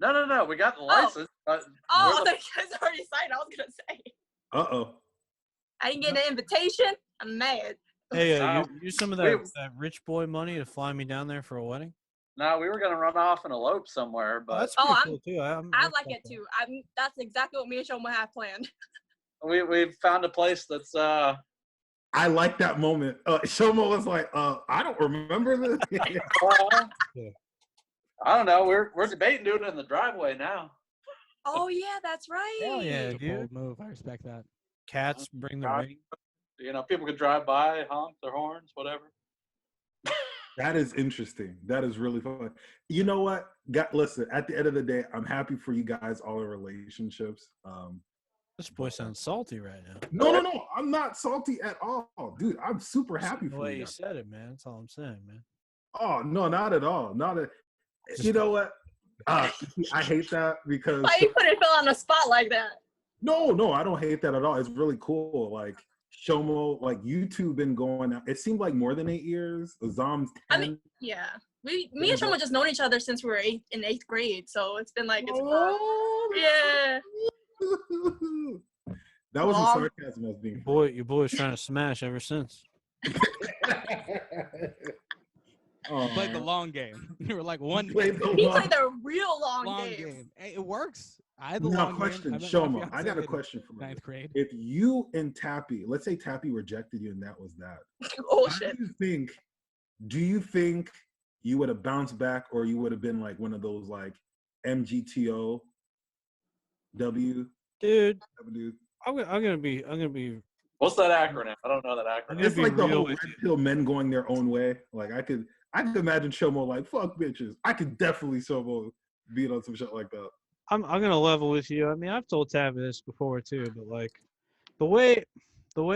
No. We got the license. But Oh, we're I thought you guys already signed. I was going to say. Uh-oh. I didn't get an invitation. I'm mad. Hey, Wow. you use some of We- that rich boy money to fly me down there for a wedding. no, we were gonna run off and elope somewhere, Oh, but that's Oh, pretty I'm- cool too. I like it too. That's exactly what me and Shomo have planned. we found a place that's I like that moment. Shomo was like, I don't remember this. I don't know. We're debating doing it in the driveway now. Oh, yeah, that's right. Hell yeah, It's a dude. bold move. I respect that. Cats bring the Right. ring. You know, people could drive by, honk their horns, whatever. That is interesting. That is really fun. You know what? Listen, at the end of the day, I'm happy for you guys all in relationships. This boy sounds salty right now. No. I'm not salty at all. Dude, I'm super happy The for way you you guys. said it, man. That's all I'm saying, man. Oh, no, not at all. You know what? I hate that because Why you putting Phil on the spot like that? no, I don't hate that at all. It's really cool. Like Shomo, like you two been going out. It seemed like more than 8 years. Azzam's 10. I mean, yeah. Me and Shomo just known each other since we were in eighth grade, so it's been like yeah. That was Long. a sarcasm I was being. Your boy's trying to smash ever since. You played the long game. You were like one He played the He long- played the real long, long game. game. Hey, it works. I had the Now, long question, game. I met my Shoma. I fiancé got a in question for you. Ninth grade. If you and Tapy, let's say Tapy rejected you and that was that. Oh How shit. do you think you would have bounced back, or you would have been like one of those like MGTO W Dude, dude. I'm gonna be What's that acronym? I don't know that I'm acronym. gonna It's be like the real whole with red you. pill men going their own way. Like I could imagine Shomo like fuck bitches. I could definitely Shomo beat on some shit like that. I'm gonna level with you. I mean, I've told Tabby this before too, but like the way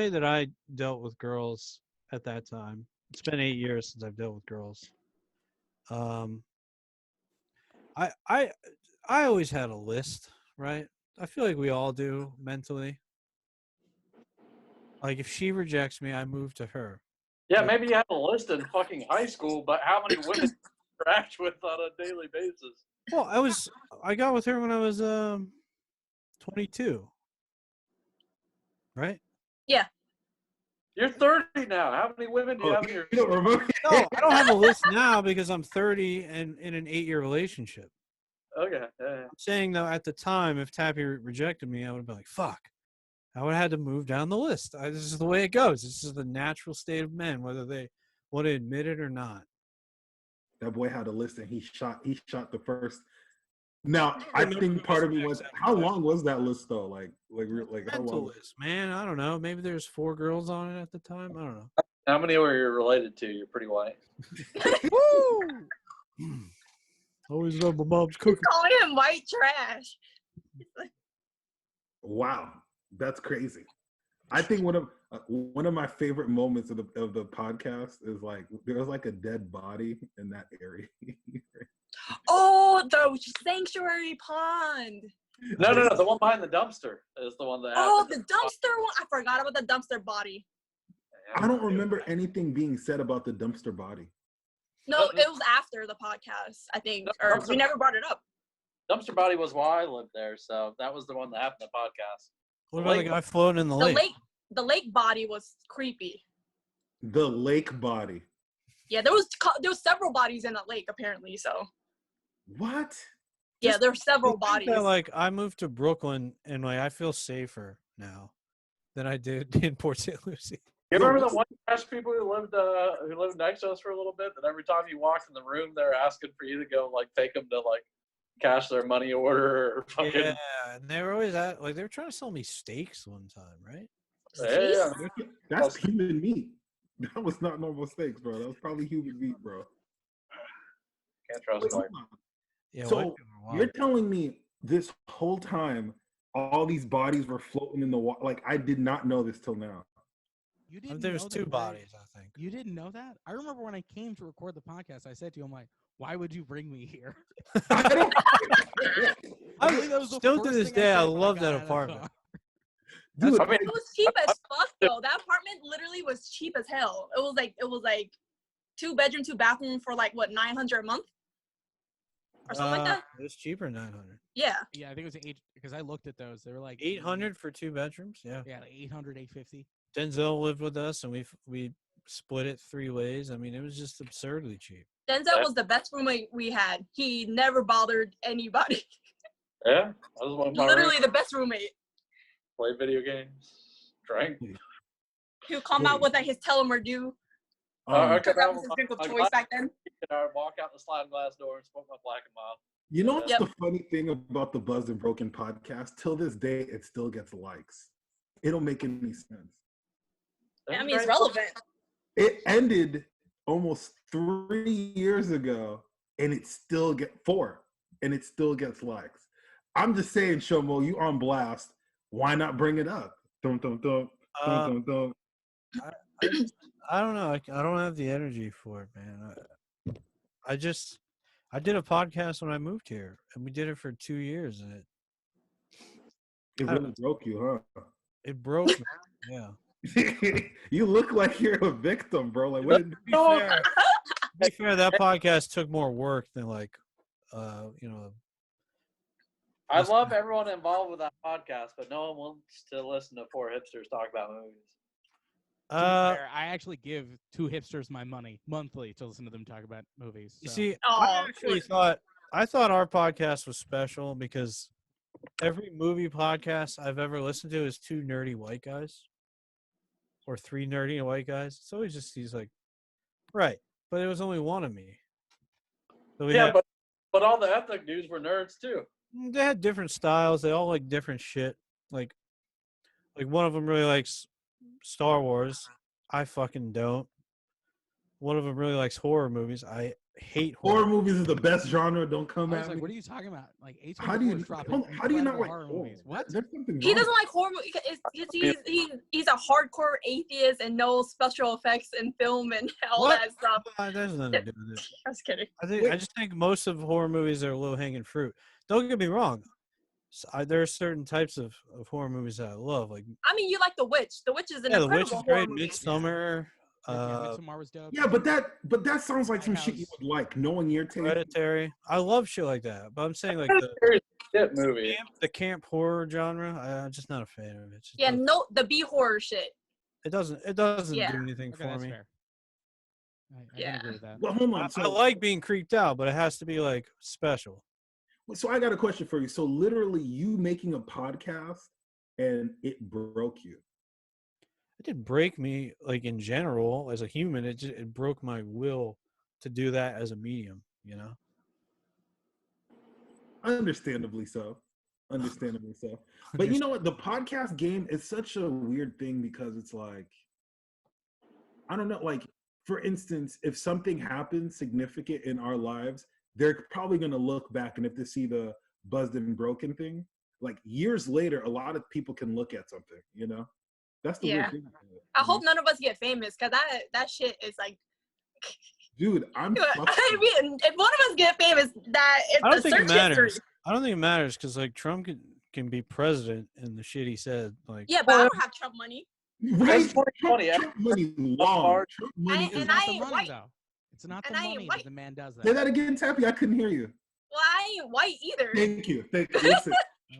that I dealt with girls at that time. It's been 8 years since I've dealt with girls. Um, I I I always had a list, right? I feel like we all do mentally. Like if she rejects me, I move to her. Yeah, maybe you had a list in fucking high school, but how many women do you interact with on a daily basis? Well, I got with her when I was 22, right? Yeah. You're 30 now. How many women do you Oh, have in your? you don't remember? No, I don't have a list now because I'm 30 and in an 8-year relationship. Okay. Yeah. I'm saying though, at the time, if Tappy rejected me, I would have been like, "Fuck." I would have had to move down the list. This is the way it goes. This is the natural state of men, whether they want to admit it or not. That boy had a list and he shot the first. Now I remember think part of the it was exact how list. long was that list though? Like how Mental long? list, man. I don't know. Maybe there's 4 girls on it at the time. I don't know. How many were you related to? You're pretty white. Woo! Always love my mom's cooking. Calling him white trash. Wow, that's crazy. I think one of my favorite moments of the podcast is like there was like a dead body in that area. Oh, the sanctuary pond. No. The one behind the dumpster is the one that Oh, happened. the dumpster one. I forgot about the dumpster body. I don't remember anything being said about the dumpster body. No, it was after the podcast, I think, or we never brought it up. Dumpster body was while I lived there, so that was the one that happened in the podcast. What about the guy floating in the lake? The lake body was creepy. The lake body. Yeah, there was several bodies in that lake apparently. So What? yeah, there were several I think bodies. that, like, I moved to Brooklyn and like I feel safer now than I did in Port St. Lucie. You remember the one trash people who lived next to us for a little bit? That every time you walked in the room, they were asking for you to go like take them to like cash their money order or fucking. Yeah, and they were always they were trying to sell me steaks one time, right? Yeah. That's human meat. That was not normal steaks, bro. That was probably human meat, bro. Can't trust Wait, white. Yeah. so you're telling me this whole time all these bodies were floating in the water? Like I did not know this till now. You didn't There's know 2 that, bodies, I think. You didn't know that? I remember when I came to record the podcast, I said to you, I'm like, why would you bring me here? I don't. I believe that was the Still to first this thing day, I said when love got that out of the apartment. car. Dude, I mean, It was cheap as fuck though. That apartment literally was cheap as hell. It was like 2-bedroom, 2-bathroom for like what, $900 a month or something like that. It was cheaper than 900. Yeah. Yeah, I think it was 8 because I looked at those. They were like 800 for 2 bedrooms. Yeah. Yeah, like 800, 850. Denzel lived with us, and we split it 3 ways. I mean, it was just absurdly cheap. Denzel was the best roommate we had. He never bothered anybody. Yeah, I was one of my Literally roommates. the best roommate. Play video games, drank. He would come out with like his telomere due. Okay, That was his drink of choice back then. I would walk out the sliding glass door and smoke my black and mild. you know what's Yep. the funny thing about the Buzzed and Broken podcast? Till this day, it still gets likes. It don't make any sense. I mean, it's relevant. It ended almost 3 years ago, and it still gets 4, and it still gets likes. I'm just saying, Shomo, you on blast. Why not bring it up? Dum dum dum dum dum dum. I don't know. I don't have the energy for it, man. I did a podcast when I moved here, and we did it for 2 years, and It really broke you, huh? it broke me. Yeah. You look like you're a victim, bro. Like, what did, To be fair, that podcast took more work than like, you know. I love everyone involved with that podcast, but no one wants to listen to 4 hipsters talk about movies. To be fair, I actually give 2 hipsters my money monthly to listen to them talk about movies. You so. see, Oh, I thought our podcast was special because every movie podcast I've ever listened to is 2 nerdy white guys or 3 nerdy white guys. It's always just these like, right. But it was only one of me. So we Yeah, had, but all the ethnic dudes were nerds too. they had different styles. They all like different shit. Like one of them really likes Star Wars. I fucking don't. One of them really likes horror movies. I hate Horror horror. movies is the best genre. Don't come I was at like, me. what are you talking about? Like How do you A24 is dropping how do you not incredible like horror horror? movies. What? There's something He wrong. doesn't like horror movies because he's a hardcore atheist and no special effects in film and all What? that stuff. There's nothing to do with it. I was kidding. I just think most of horror movies are low hanging fruit. Don't get me wrong. There are certain types of horror movies that I love. Like I mean, you like The Witch. The Witch is an The incredible Witch is horror great. movie. Midsummer. Midsommar was dope. Yeah, but that sounds like some shit you Lighthouse. would like, knowing your taste. Hereditary. I love shit like that. But I'm saying like Shit movie. the camp horror genre, I'm just not a fan of it. Yeah, no, the B horror shit. It doesn't Yeah. do anything Okay, for that's me. fair. I Yeah. can agree with that. Well, hold I, on. I like being creeped out, but it has to be like special. So I got a question for you. So literally, you making a podcast and it broke you. It didn't break me like in general as a human. It broke my will to do that as a medium, you know? Understandably so. Understandably so. But you know what? The podcast game is such a weird thing because it's like, I don't know. Like, for instance, if something happens significant in our lives, they're probably going to look back, and if they see the buzzed and broken thing, like years later, a lot of people can look at something, you know? That's the Yeah. weird thing. I hope none of us get famous because that shit is like. Dude, I'm I mean, if one of us get famous, that it's I don't a think it search matters. history. I don't think it matters because like Trump can be president and the shit he said. Like Yeah, but I don't have Trump money. right. That's 2020. Trump money long. Trump money And is It's not I the ain't money, white. though. It's not the And I ain't money white. that the man does that. Say that again, Tappy. I couldn't hear you. Well, I ain't white either. Thank you. Thank you. Listen,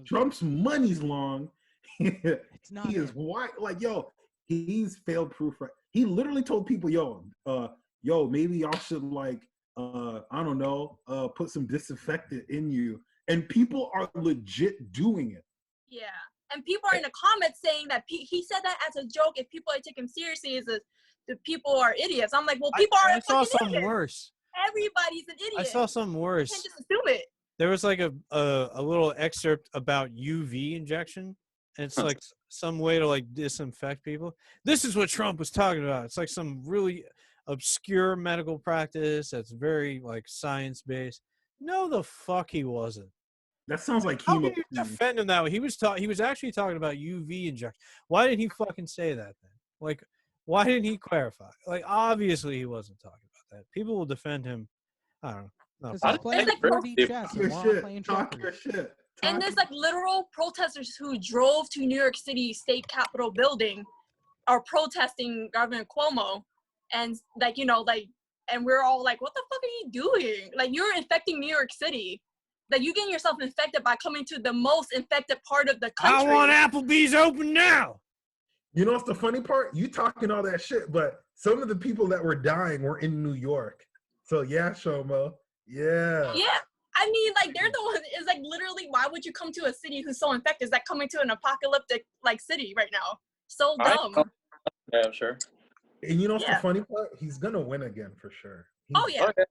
Trump's money's long. It's not. He is him. white. Like, yo, he's failed proof. Right? He literally told people, yo, maybe y'all should like, I don't know, put some disinfectant in you. And people are legit doing it. Yeah, and people are in the comments saying that he said that as a joke. If people take him seriously, the people are idiots. I'm like, well, people I are saw fucking something idiots. worse. Everybody's an idiot. I saw something You worse. can't just assume it. There was like a little excerpt about UV injection. And it's like some way to like disinfect people. This is what Trump was talking about. It's like some really obscure medical practice that's very like science based. No, the fuck he wasn't. That sounds like How chemo. can you defend him that way? He was actually talking about UV injection. Why didn't he fucking say that then? Like, why didn't he clarify? Like, obviously he wasn't talking about that. People will defend him. I don't know. No, Because I he's playing think 4D chess. Talk and your we're all shit. playing Talk checkers. your shit. And there's like literal protesters who drove to New York City State Capitol building, are protesting Governor Cuomo, and like and we're all like, what the fuck are you doing? Like, you're infecting New York City. Like, you getting yourself infected by coming to the most infected part of the country. I want Applebee's open now. You know what's the funny part? You talking all that shit, but some of the people that were dying were in New York. So yeah, Shomo. Yeah. Yeah. I mean, like, they're the ones. It's like, literally, why would you come to a city who's so infected? It's like coming to an apocalyptic like city right now. So dumb. Yeah, sure. And you know what's Yeah. the funny part? He's gonna win again for sure. Oh yeah. Okay.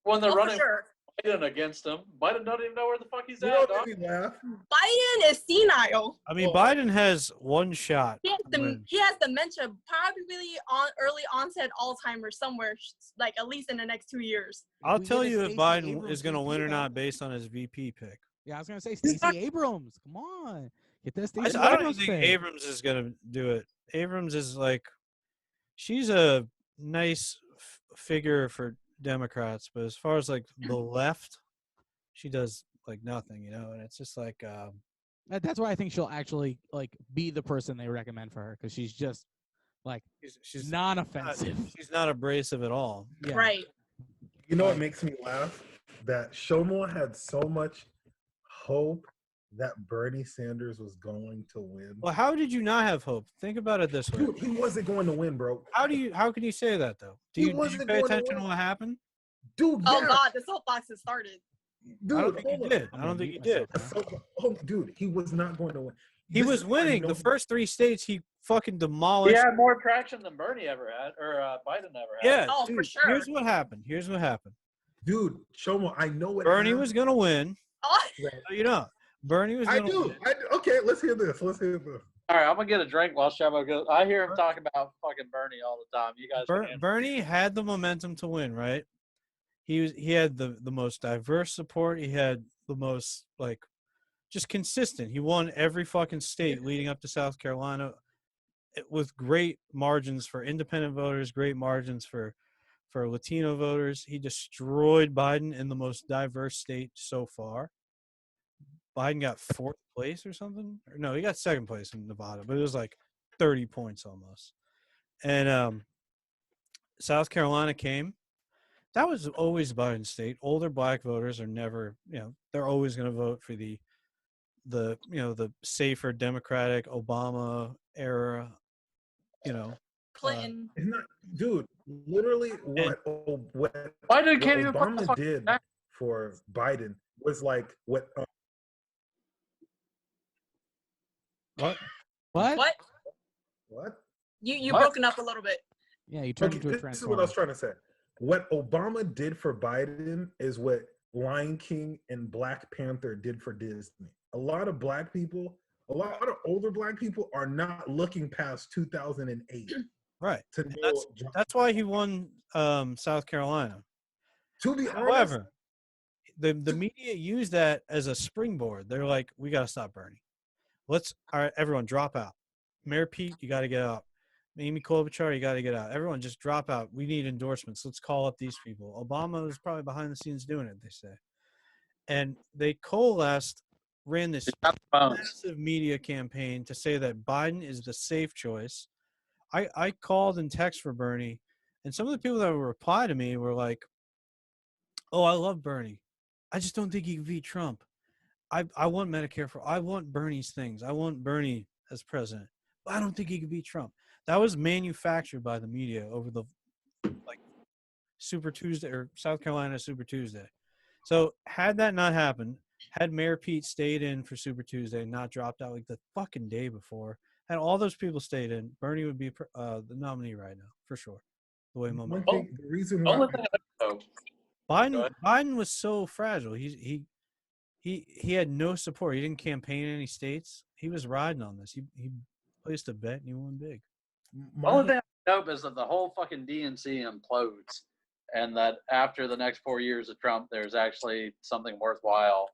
When they're Oh, running for sure. Biden against him, Biden doesn't even know where the fuck he's You at, know dog. what made me laugh? Biden is senile. I mean, Oh. Biden has one shot. He has, to win. he has dementia, probably on early onset Alzheimer's somewhere, like at least in the next 2 years. I'll We tell get a you if Stacey Biden Abrams is going to VP win or though. not based on his VP pick. Yeah, I was gonna say Stacey Abrams. Come on, get that I Stacey don't Abrams think pick. Abrams is going to do it. Abrams is like, she's a nice figure for Democrats, but as far as like the left, she does like nothing, you know. And it's just like, That's why I think she'll actually like be the person they recommend for her because she's just like she's non-offensive. she's not abrasive at all. Yeah. Right. You know what makes me laugh? That Shomo had so much hope that Bernie Sanders was going to win. Well, how did you not have hope? Think about it this way. Dude, he wasn't going to win, bro. How can you say that though? He Did you wasn't pay going to attention to win. what happened? Dude, Oh yeah. God, this whole box has started. Dude, I don't think hold you on. did. I'm I don't gonna think you mute did. myself. Dude, he was not going to win. He This was is why I winning. know The he- first 3 states he fucking He demolished. had more traction than Bernie ever had, or Biden ever had. Yeah. Oh, for dude, sure. Here's what happened. Dude, Shomo, I know what Bernie happened. was gonna win. Oh, So you know, Bernie was I gonna do. win. Okay, let's hear this. All right, I'm gonna get a drink while Shomo goes. I hear him talking about fucking Bernie all the time. You guys can answer. Bernie had the momentum to win, right? He had the most diverse support. He had the most like just consistent. He won every fucking state leading up to South Carolina with great margins for independent voters, great margins for Latino voters. He destroyed Biden in the most diverse state so far. Biden got 4th place or something. Or no, he got 2nd place in Nevada, but it was like 30 points almost. And South Carolina came. That was always Biden's state. Older black voters are never, they're always going to vote for the safer Democratic Obama era, Clinton. Isn't that, dude? Literally, what Biden can't even put the Obama fuck did back. for Biden was like what? What? What? What? You What? broken up a little bit. Yeah, you turned Okay, into a this is what I was transformer. trying to say. What Obama did for Biden is what Lion King and Black Panther did for Disney. A lot of black people, a lot of older black people are not looking past 2008 Right. to And know. that's why he won South Carolina. To be honest, However, the media used that as a springboard. They're like, we got to stop Bernie. All right, everyone drop out. Mayor Pete, you got to get out. Amy Klobuchar, you got to get out. Everyone just drop out. We need endorsements. Let's call up these people. Obama was probably behind the scenes doing it, they say. And they coalesced, ran this massive media campaign to say that Biden is the safe choice. I called and text for Bernie, and some of the people that would reply to me were like, oh, I love Bernie. I just don't think he can beat Trump. I want Medicare I want Bernie's things. I want Bernie as president. But I don't think he can beat Trump. That was manufactured by the media over the Super Tuesday or South Carolina Super Tuesday. So had that not happened, had Mayor Pete stayed in for Super Tuesday and not dropped out like the fucking day before, had all those people stayed in, Bernie would be the nominee right now for sure. The way one thing, the reason why Only thing I know, Biden was so fragile. He had no support. He didn't campaign in any states. He was riding on this. He placed a bet and he won big. the only thing I hope is that the whole fucking DNC implodes, and that after the next 4 years of Trump, there's actually something worthwhile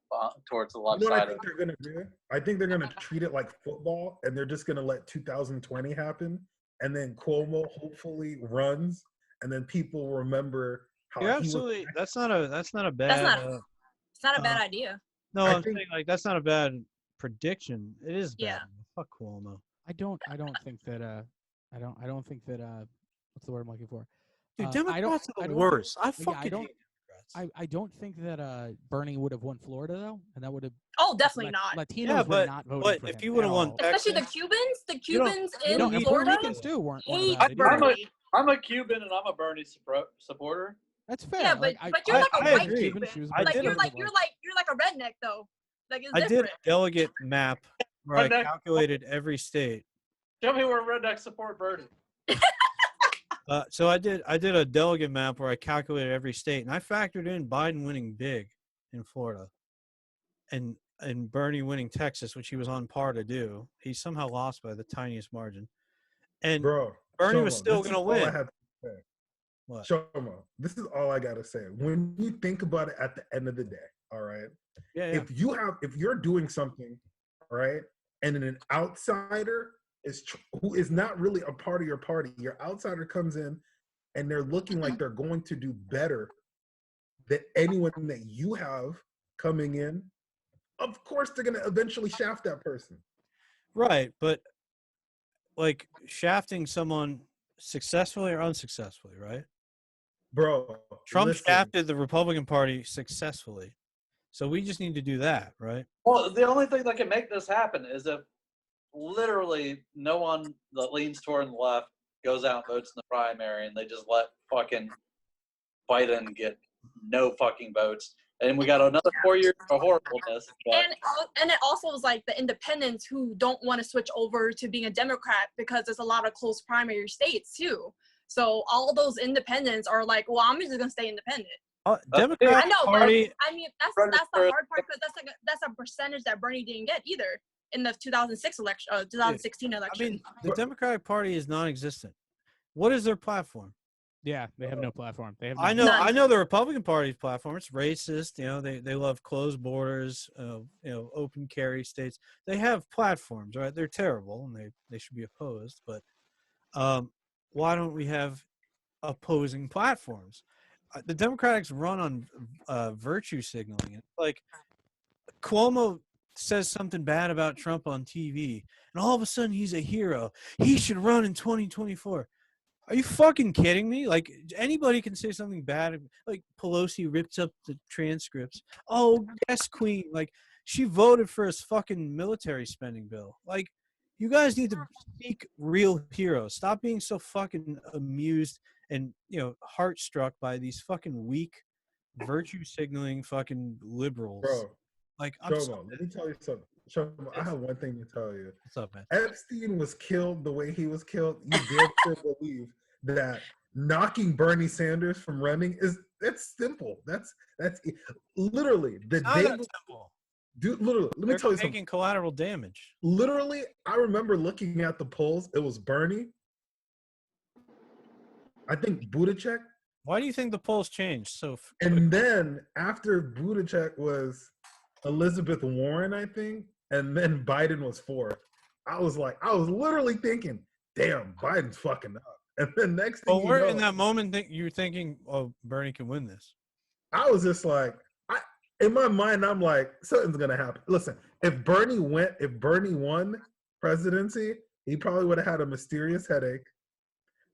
towards the left You know what side I think they're gonna do? I think they're gonna treat it like football, and they're just gonna let 2020 happen, and then Cuomo hopefully runs, and then people remember how Yeah, he was. absolutely. That's not a bad. It's not a bad idea. No, I I'm think- saying like that's not a bad prediction. It is bad. Yeah. Fuck Cuomo. I don't think that I don't think that what's the word I'm looking for? Dude, I Democrats I are the don't- worst. I I fucking don't- hate Democrats. I don't think that Bernie would have won Florida though, and that would have Oh, definitely not. Latinos Yeah, were not voting for if him you would have at won all. Texas, Especially the Cubans you don't in need Puerto Florida Ricans too weren't hate about it either. Bernie. I'm a Cuban and I'm a Bernie supporter. That's fair. Yeah, but I you're like a I white agree. Cuban. She was I Like did you're it. like you're like a redneck though. Like it's I did different. a delegate map where I Redneck. calculated every state. Show me where rednecks support Bernie. So I did a delegate map where I calculated every state, and I factored in Biden winning big in Florida, and Bernie winning Texas, which he was on par to do. He somehow lost by the tiniest margin, and Bro, Bernie Shomo, was still this is going to all I win. have to say. What? Shomo, this is all I gotta say. When you think about it, at the end of the day, all right. Yeah, yeah. If you're doing something, right, and an outsider who is not really a part of your party, your outsider comes in and they're looking like they're going to do better than anyone that you have coming in, of course they're going to eventually shaft that person. Right, but like shafting someone successfully or unsuccessfully, right? Bro, Trump listen, shafted the Republican Party successfully. So we just need to do that, right? Well, the only thing that can make this happen is if literally no one that leans toward the left goes out and votes in the primary, and they just let fucking Biden get no fucking votes. And we got another 4 years of horribleness. But And it also is like the independents who don't want to switch over to being a Democrat because there's a lot of close primary states too. So all those independents are like, well, I'm just gonna stay independent. Democratic I know, Party. but I mean that's the hard part because that's a percentage that Bernie didn't get either in the 2006 election, 2016 election. I mean, the Democratic Party is non-existent. What is their platform? Yeah, they have no platform. They have. I know the Republican Party's platform. It's racist. You know, they love closed borders. Open carry states. They have platforms, right? They're terrible and they should be opposed. But why don't we have opposing platforms? The Democrats run on virtue signaling. Like Cuomo says something bad about Trump on TV, and all of a sudden he's a hero. He should run in 2024. Are you fucking kidding me? Like, anybody can say something bad. Like, Pelosi rips up the transcripts. Oh, yes, Queen. Like, she voted for his fucking military spending bill. Like, you guys need to seek real heroes. Stop being so fucking amused and, heart-struck by these fucking weak, virtue-signaling fucking liberals. Bro, Like, Shomo, let me tell you something. Shomo, I have one thing to tell you. What's up, man? Epstein was killed the way he was killed. You dare to believe that knocking Bernie Sanders from running that's simple. That's literally the Not day. that simple. Dude, literally, let me tell you something. Taking collateral damage. Literally, I remember looking at the polls. It was Bernie. I think Buttigieg. Why do you think the polls changed so? And then after Buttigieg was Elizabeth Warren, I think, and then Biden was fourth. I was literally thinking, damn, Biden's fucking up. And then next thing in that moment, you're thinking, oh, Bernie can win this. I was just like, in my mind, I'm like, something's gonna happen. Listen, if Bernie won presidency, he probably would have had a mysterious headache.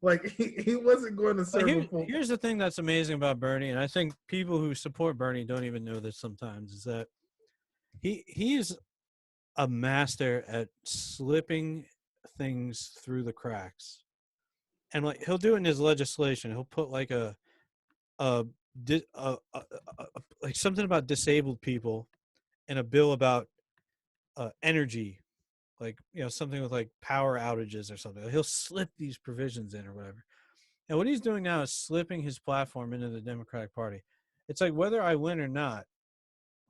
Like he wasn't going to serve. Here's the thing that's amazing about Bernie, and I think people who support Bernie don't even know this sometimes, is that he's a master at slipping things through the cracks. And like he'll do it in his legislation. He'll put like like something about disabled people in a bill about energy, like something with like power outages or something. He'll slip these provisions in or whatever. And what he's doing now is slipping his platform into the Democratic Party. It's like whether I win or not,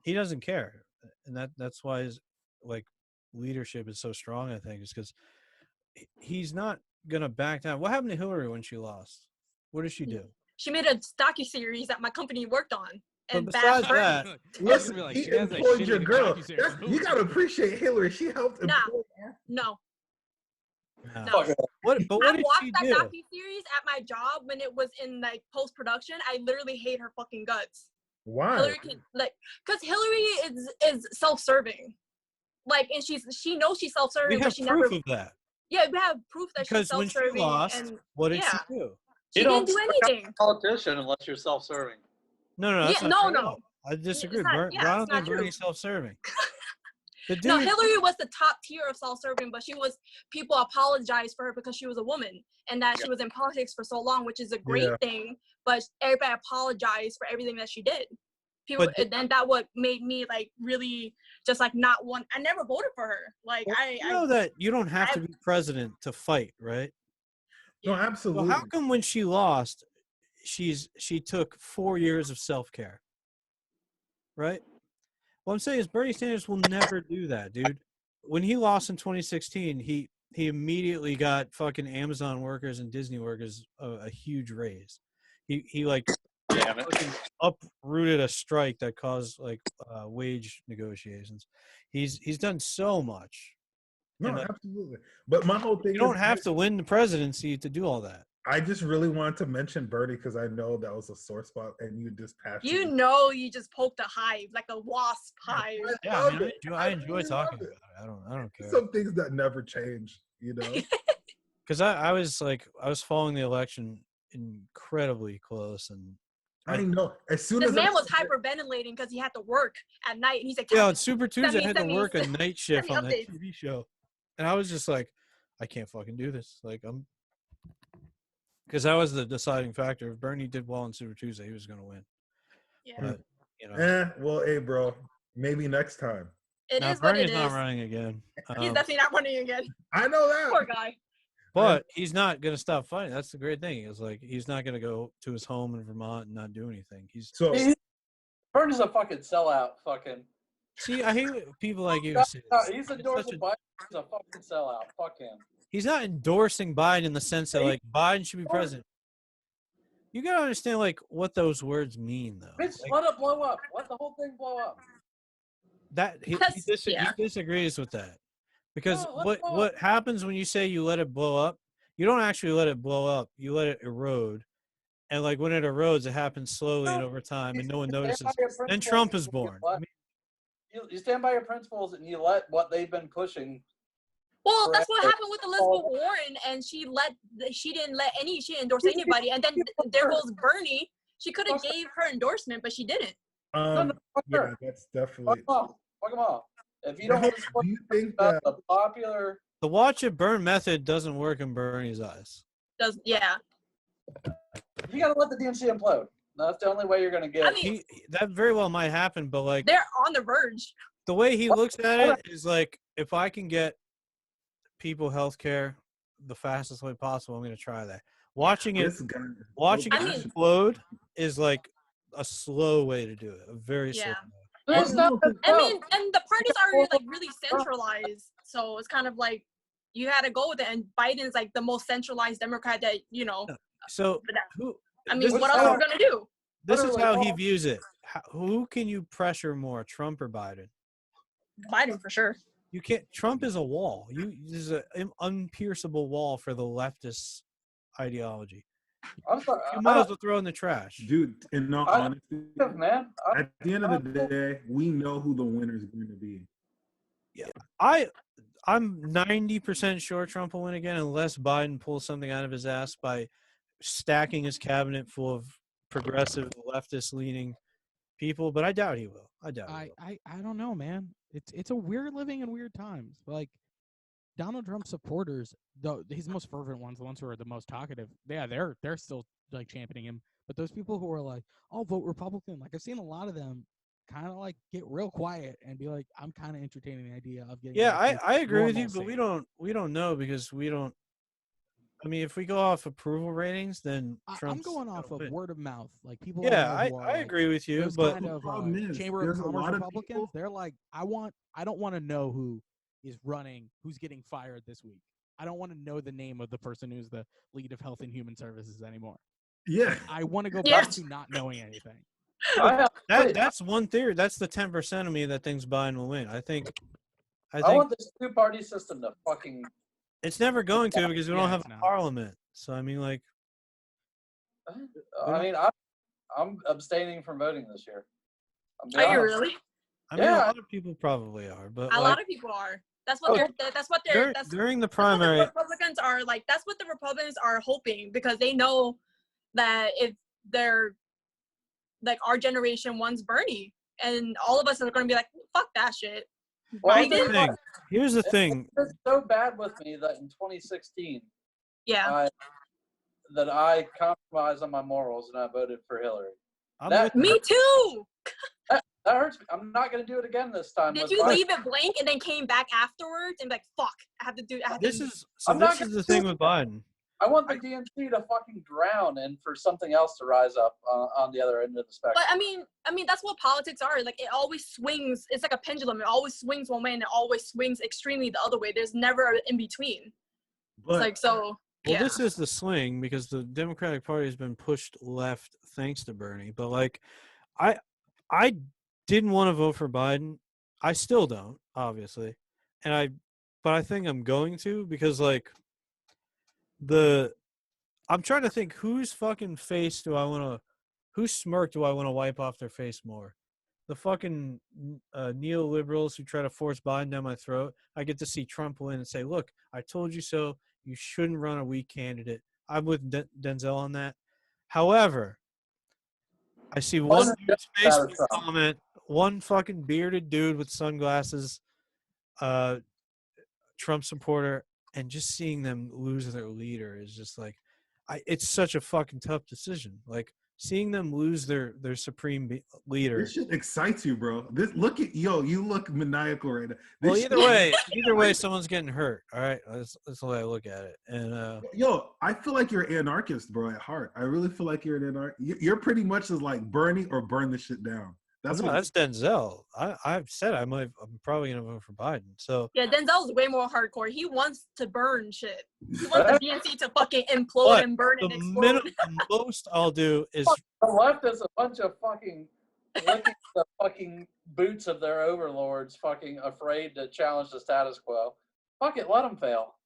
he doesn't care, and that's why his like leadership is so strong. I think is because he's not gonna back down. What happened to Hillary when she lost? What did she do? She made a docuseries that my company worked on. And But besides that, listen, he employed your girl. You gotta appreciate Hillary. She helped employ her. No. What I did watched she that do? docuseries at my job when it was in like post production. I literally hate her fucking guts. Why? Hillary because Hillary is self-serving. Like, and she knows she's self-serving, We have but she proof never. of that. Yeah, we have proof that Because she's self-serving. when she lost, and what did yeah. she do? She didn't do anything. A politician unless you're self-serving. No, that's Yeah, not no, true at no. all. I disagree. It's not- I yeah, don't it's think not true. Bernie's self-serving. The dude, No, Hillary was the top tier of self-serving, but people apologized for her because she was a woman and that she was in politics for so long, which is a great thing. But everybody apologized for everything that she did. And then that what made me like really just like not want. I never voted for her. Like I know that you don't have to be president to fight, right? No, absolutely. So how come when she lost, she took 4 years of self-care, right? What I'm saying is Bernie Sanders will never do that, dude. When he lost in 2016, he immediately got fucking Amazon workers and Disney workers a huge raise. He like fucking uprooted a strike that caused like wage negotiations. He's done so much. No, absolutely. But my whole thing you don't have to win the presidency to do all that. I just really wanted to mention Bernie because I know that was a sore spot, and you just passed. You just poked a hive like a wasp hive. Yeah, I enjoy talking about it. I don't care. Some things that never change, Because I was following the election incredibly close, and I know as soon this as man was hyperventilating because he had to work at night, and he's like, on Super Tuesday I had to work a night shift on that updates. TV show, and I was just like, I can't fucking do this. Like because that was the deciding factor. If Bernie did well on Super Tuesday, he was going to win. Yeah. But, well, hey, bro, maybe next time. It is Bernie's what it not is. running again. He's definitely not running again. I know that. Poor guy. But he's not going to stop fighting. That's the great thing. It's like he's not going to go to his home in Vermont and not do anything. Bernie's a fucking sellout. Fucking. See, I hate people like you. Say this. He's endorsing Biden. He's a fucking sellout. Fuck him. He's not endorsing Biden in the sense that like Biden should be president. You gotta understand like what those words mean, though. Bitch, like, let it blow up. Let the whole thing blow up. That he disagrees with that because No, what happens when you say you let it blow up? You don't actually let it blow up. You let it erode, and like when it erodes, it happens slowly and over time, and no one notices. Then Trump is born. I mean, you stand by your principles and you let what they've been pushing. Well, that's what happened with Elizabeth Warren, and she didn't endorse anybody, and then there goes Bernie. She could have gave her endorsement, but she didn't. Yeah, that's definitely. Fuck them off. If you don't Do you think that the popular, the watch it burn method doesn't work in Bernie's eyes. Yeah. you gotta let the DNC implode. That's the only way you're gonna get. I mean, That very well might happen, but like they're on the verge. the way he looks at it is like, if I can get people health care the fastest way possible, I'm going to try that. Watching it explode is like a slow way to do it, a very slow way. And the parties are like really centralized, so it's kind of like you had to go with it. And Biden's like the most centralized Democrat that So what else are we gonna do? This is how he views it. Who can you pressure more, Trump or Biden? Biden for sure. You can't. Trump is a wall. This is an unpierceable wall for the leftist ideology. I'm sorry, you might as well throw in the trash, dude. In all honesty, man, at the end of the day, we know who the winner is going to be. Yeah, I'm 90% sure Trump will win again unless Biden pulls something out of his ass by stacking his cabinet full of progressive, leftist-leaning people. But I doubt he will. I don't know, man. It's a weird living in weird times. Like Donald Trump supporters, his most fervent ones, the ones who are the most talkative, they're still like championing him. But those people who are like, "I'll vote Republican," like I've seen a lot of them kind of like get real quiet and be like, "I'm kind of entertaining the idea of getting." Yeah, I agree with you, but we don't know because we don't. I mean, if we go off approval ratings, then Trump's I'm going off of word of mouth. Like people. Yeah, I agree with you, but kind of Chamber of Commerce Republicans, they're like, I don't want to know who is running, who's getting fired this week. I don't want to know the name of the person who's the lead of Health and Human Services anymore. Yeah, I want to go back to not knowing anything. That's one theory. That's the 10% of me that thinks Biden will win. I think I want this two-party system to fucking. It's never going to because we don't have a parliament. So I mean, like. I mean, I'm abstaining from voting this year. Are you really? I mean, a lot of people probably are, but a lot of people are. That's what they're. During the primary. That's what the Republicans are like. That's what the Republicans are hoping because they know that if they're like our generation wants Bernie, and all of us are going to be like, fuck that shit. Well, here's the thing. It's so bad with me that in 2016, that I compromised on my morals and I voted for Hillary. Me too. That hurts me. I'm not going to do it again this time. Did you leave it blank and then came back afterwards and be like, fuck, I have to do it. This is the thing with Biden. I want the DNC to fucking drown and for something else to rise up on the other end of the spectrum. But I mean, that's what politics are. Like, it always swings. It's like a pendulum. It always swings one way and it always swings extremely the other way. There's never an in between. It's like, so. Well, this is the swing because the Democratic Party has been pushed left thanks to Bernie. But like, I didn't want to vote for Biden. I still don't, obviously, but I think I'm going to because like. I'm trying to think whose fucking face whose smirk do I want to wipe off their face more? The fucking neoliberals who try to force Biden down my throat. I get to see Trump win and say, look, I told you so. You shouldn't run a weak candidate. I'm with Denzel on that. However, I see one dude's Facebook comment, one fucking bearded dude with sunglasses, Trump supporter, and just seeing them lose their leader is just like, it's such a fucking tough decision. Like, seeing them lose their supreme leader. This shit excites you, bro. Look at you look maniacal right now. Well, This either way, someone's getting hurt. All right, that's the way I look at it. And I feel like you're an anarchist, bro, at heart. I really feel like you're an anarchist. You're pretty much just like Bernie or burn the shit down. That's that's Denzel. I've said I'm probably gonna vote for Biden. So yeah, Denzel's way more hardcore. He wants to burn shit. He wants the DNC to fucking implode and burn and explode. The most I'll do is the left is a bunch of fucking licking the fucking boots of their overlords, fucking afraid to challenge the status quo. Fuck it, let them fail.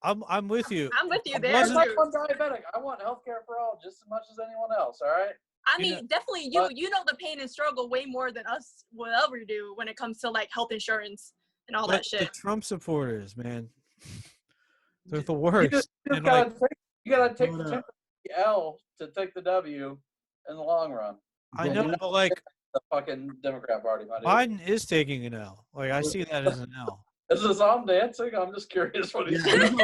I'm with you. I'm with you there. I'm like one diabetic. I want healthcare for all just as much as anyone else. All right. I mean, definitely you know the pain and struggle way more than us will ever do when it comes to like health insurance and all that shit. The Trump supporters, man, they're the worst. You gotta take the L to take the W in the long run. I know, but like the fucking Democrat Party, Biden is taking an L. Like I see that as an L. Is this I'm dancing? I'm just curious what he's doing.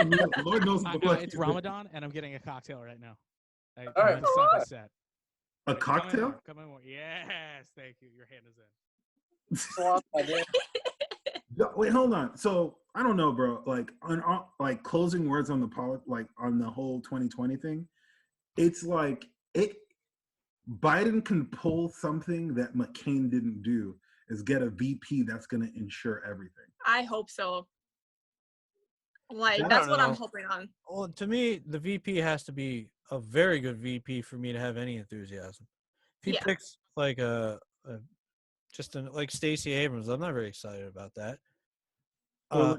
Lord knows it's Ramadan, and I'm getting a cocktail right now. All right. The sun is set. A cocktail? Come in more. Yes, thank you. Your hand is in. Wait, hold on. So I don't know, bro. Like on like closing words on on the whole 2020 thing. It's like Biden can pull something that McCain didn't do, is get a VP that's going to ensure everything. I hope so. Like that's what I'm hoping on. Well, to me, the VP has to be a very good VP for me to have any enthusiasm. If he picks like like Stacey Abrams, I'm not very excited about that. I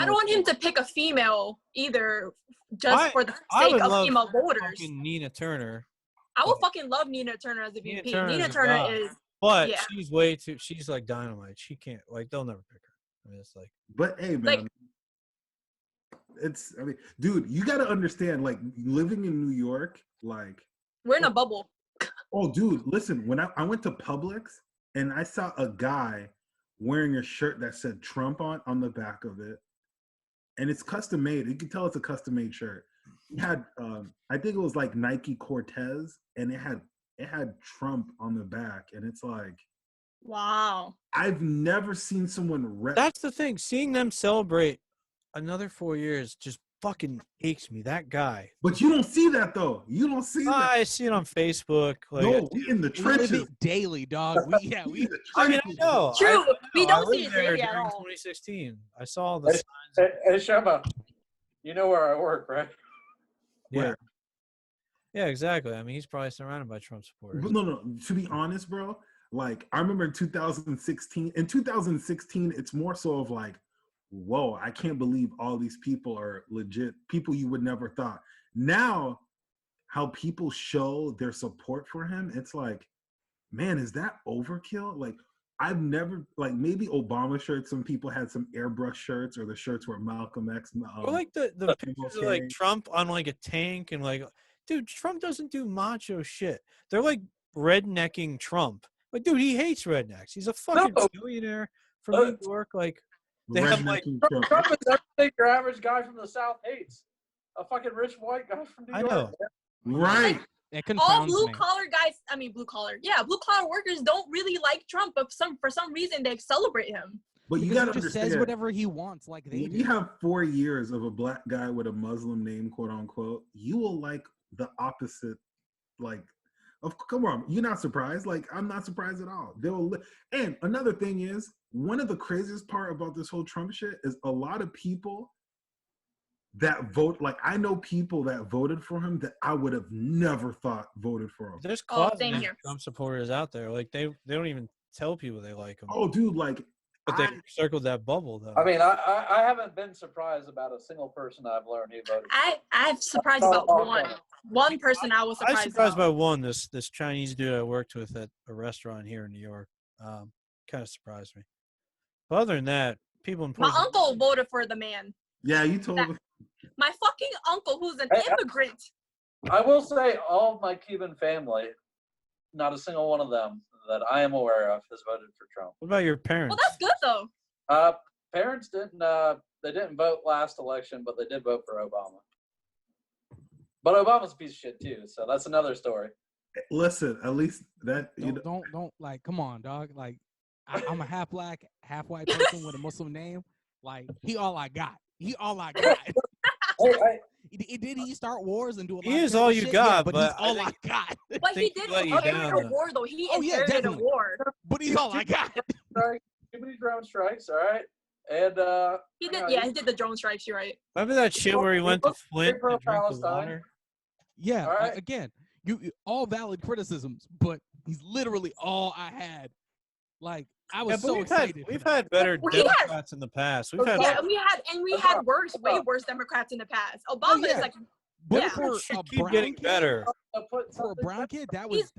don't want him to pick a female either, just for the sake of female voters. Nina Turner. I would fucking love Nina Turner as a VP. Nina Turner is, but she's way too. She's like dynamite. She can't. Like they'll never pick her. I mean, it's like. But hey, man. I mean, dude, you got to understand, like, living in New York, like... We're in a bubble. Oh, dude, listen, when I went to Publix, and I saw a guy wearing a shirt that said Trump on the back of it, and it's custom-made. You can tell it's a custom-made shirt. He had, I think it was, like, Nike Cortez, and it had Trump on the back, and it's like... Wow. I've never seen someone... That's the thing. Seeing them celebrate another 4 years just fucking aches me. That guy. But you don't see that though. You don't see that. I see it on Facebook. Like, no, we in the trenches. We live it daily, dog. We I mean, I know. True. We don't see it it daily during at all. 2016. I saw the signs. Hey, Shomo, you know where I work, right? Yeah. Yeah, exactly. I mean, he's probably surrounded by Trump supporters. But no. To be honest, bro, like I remember in 2016. In 2016, it's more so of like, whoa, I can't believe all these people are legit people you would never thought. Now, how people show their support for him, it's like, man, is that overkill? Like, I've never, like, maybe Obama shirts, some people had some airbrush shirts or the shirts where Malcolm X. Or like the pictures of like Trump on like a tank and like, dude, Trump doesn't do macho shit. They're like rednecking Trump. Like, dude, he hates rednecks. He's a fucking billionaire from New York. Like, they have like Trump is everything your average guy from the South hates. A fucking rich white guy from New York. I know. Right. All blue collar guys, blue collar workers don't really like Trump, but for some reason they celebrate him. But you gotta understand, says whatever he wants, like they do. You have 4 years of a black guy with a Muslim name, quote unquote. You will like the opposite, like. Come on, you're not surprised. Like, I'm not surprised at all. And another thing is, one of the craziest part about this whole Trump shit is a lot of people that vote, like I know people that voted for him that I would have never thought voted for him. There's closet Trump supporters out there. Like they don't even tell people they like him. Oh, dude, like. But they circled that bubble, though. I mean, I haven't been surprised about a single person I've learned who voted. I'm surprised about one person I was surprised. I was surprised by one. This Chinese dude I worked with at a restaurant here in New York. Kind of surprised me. But other than that, people in my uncle voted for the man. Yeah, you told me. My fucking uncle, who's an immigrant. I will say, all of my Cuban family, not a single one of them that I am aware of has voted for Trump. What about your parents? Well, that's good though. Parents didn't. They didn't vote last election, but they did vote for Obama. But Obama's a piece of shit too, so that's another story. Listen, at least that Don't like. Come on, dog. Like, I'm a half black, half white person with a Muslim name. Like, he all I got. He all I got. Did he start wars and do a lot He of is terrible all you shit? got, Yeah, but he's but I all think- I got. But he think did he let you inherit down, a war, though. He Oh, yeah, inherited a definitely. war. But he's all I got. Strike, too many drone strikes, all right? And He did. Yeah, he did the drone strikes. You're right. Remember that shit where he went to Flint to drink the pro-Palestine. water? Yeah, All right. again, you all valid criticisms, but he's literally all I had. Like, I was Yeah, but so excited. we've had better Well, he had- Democrats in the past. We've had Yeah, and we had worse, way worse Democrats in the past. Obama yeah. is like, But yeah. for should a keep brown getting kid, better. for a brown kid, that He's-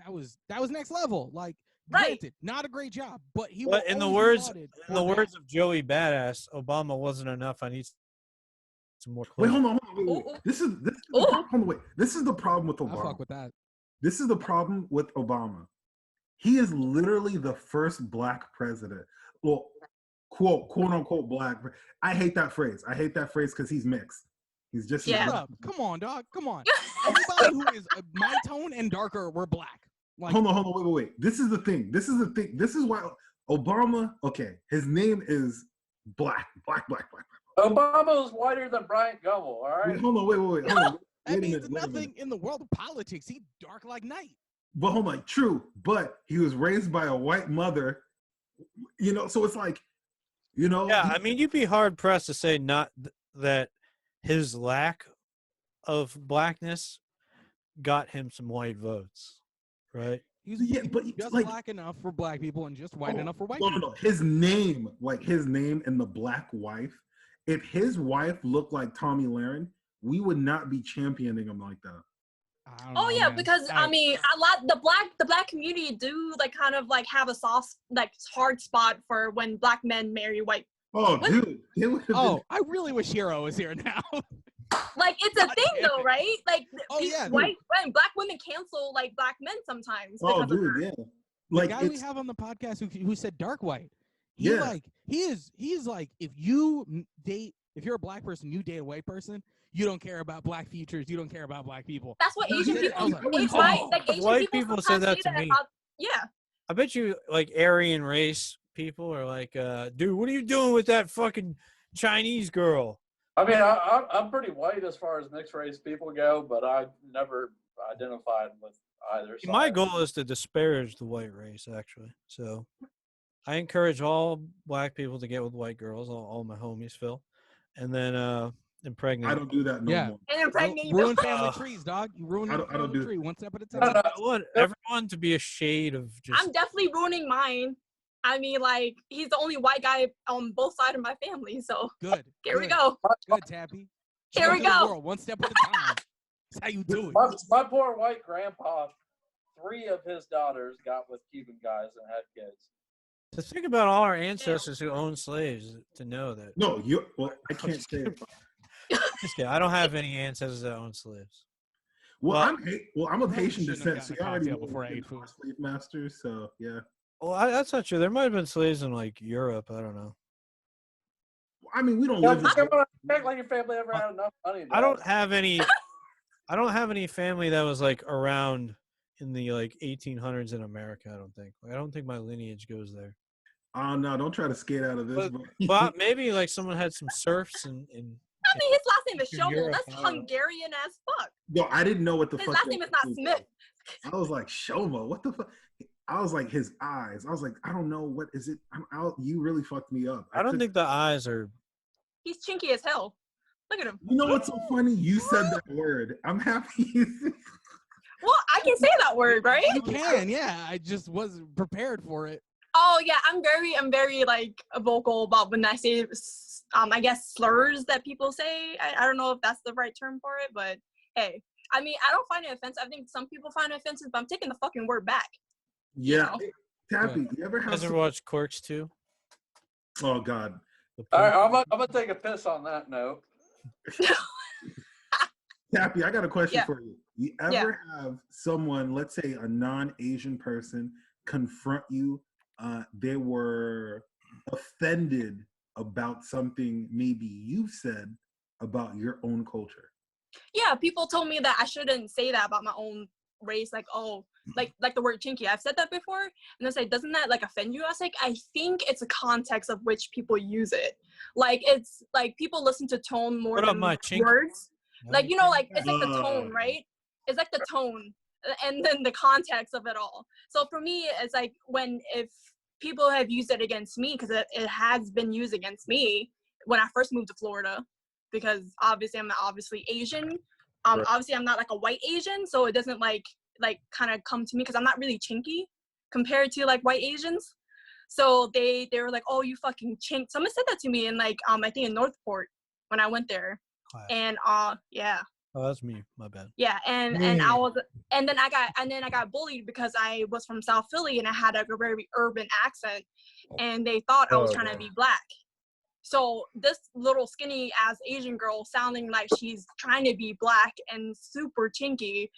was next level. Like, Right. granted, not a great job, but he But will in the always be words lauded in for the that. words of Joey Badass, Obama wasn't enough. I need some more. Wait, clothes. hold on. Wait. Ooh. This is the Ooh. problem. Wait, this is the problem with I Obama. fuck with that. This is the problem with Obama. He is literally the first black president. Well, quote unquote black. I hate that phrase. I hate that phrase because he's mixed. He's just Yeah. Shut up. Come on, dog. Come on. Everybody who is my tone and darker, we're black. Like, Hold on, wait. This is the thing. This is why Obama. Okay, his name is black. Obama was whiter than Bryant Gumbel, all right? Wait, hold on, wait. Hold on. that Wait a means minute. nothing in the world of politics. He's dark like night. But hold on, true. But he was raised by a white mother. You know, so it's like, you know. Yeah, I mean, you'd be hard pressed to say not that his lack of blackness got him some white votes, right? He's but just like, black enough for black people and just white oh, enough for white no, people. no. His name, his name and the black wife. If his wife looked like Tommy Lahren, we would not be championing him like that. I don't Oh know, yeah, man. because I mean, the black community do like kind of like have a soft like hard spot for when black men marry white. Oh, What? dude. It would have Oh, I really wish Hero was here now. Like it's a God thing damn though, it. right? Like Oh, yeah, white when black women cancel like black men sometimes. been. Oh, because of dude, that. yeah. The Like, guy we it's, have on the podcast who said dark white. He Yeah. like he's like if you're a black person, you date a white person, you don't care about black features, you don't care about black people. That's what No, Asian yeah, people. I was like, oh, Asian white people people say sometimes that to me. about- yeah. I bet you, like, Aryan race people are like, dude, what are you doing with that fucking Chinese girl? I mean, I'm pretty white as far as mixed race people go, but I never identified with either side. My goal is to disparage the white race, actually. So I encourage all black people to get with white girls, all my homies, Phil, and then impregnate. I don't do that no Yeah. more. And impregnate you. Ruin family Uh, trees, dog. You ruin I your don't family do- tree one step at a I time. don't know. I want everyone to be a shade of just. I'm definitely ruining mine. I mean, like he's the only white guy on both sides of my family. So Good. here we good, go. Good, Tappy. Here we Show the go. world one step at a time. That's how you do it. My poor white grandpa, 3 of his daughters got with Cuban guys and had kids. To think about all our ancestors who owned slaves, to know that. No, I can't say it. Just kidding. I don't have any ancestors that own slaves. Well, Well, I'm of probably Haitian shouldn't have descent, so gotten you a already cocktail know before I we're ate food. slave masters, so yeah. Well, that's not true. There might have been slaves in like Europe. I don't know. I mean, we don't Yeah, live in come on, act like your family ever had enough money. I don't have any. I don't have any family that was like around in the like 1800s in America. I don't think. I don't think my lineage goes there. Oh no, don't try to skate out of this. But maybe like someone had some serfs and. I mean, his last name is In Shomo. Europe, That's I don't know. Hungarian as fuck. Yo, I didn't know what the His fuck. last that name is not was. Smith. I was like, Shomo, what the fuck? I was like, his eyes. I was like, I don't know, what is it? I'm out. You really fucked me up. I don't couldn't- think the eyes are. He's chinky as hell. Look at him. You know what's so funny? You said that word. I'm happy. Well, I can say that word, right? You can, yeah. I just wasn't prepared for it. Oh yeah, I'm very like vocal about when I say I guess slurs that people say. I don't know if that's the right term for it, but hey, I mean I don't find it offensive. I think some people find it offensive, but I'm taking the fucking word back. Yeah. know? Tappy, you ever You have guys ever watch Corks too? Oh God. All right, I'm gonna take a piss on that note. Tappy, I got a question Yeah. for you. You ever have someone, let's say a non-Asian person, confront you? They were offended about something maybe you've said about your own culture. Yeah, people told me that I shouldn't say that about my own race. Like, oh, like the word chinky. I've said that before, and they say, doesn't that like offend you? I was like, I think it's a context of which people use it. Like, it's like people listen to tone more What up, than my chinky? words. Like, you know, like it's like the Oh. tone, right? It's like the tone, and then the context of it all. So for me, it's like if people have used it against me, because it has been used against me when I first moved to Florida, because obviously I'm not obviously Asian. Right. Obviously I'm not like a white Asian, so it doesn't like kind of come to me because I'm not really chinky compared to like white Asians. So they were like, oh, you fucking chink. Someone said that to me in like I think in Northport when I went there. Class. And yeah. Oh, that's me. My bad. Yeah, and I was, and then I got bullied because I was from South Philly and I had a very urban accent, and they thought I was trying to be black. So this little skinny ass Asian girl sounding like she's trying to be black and super chinky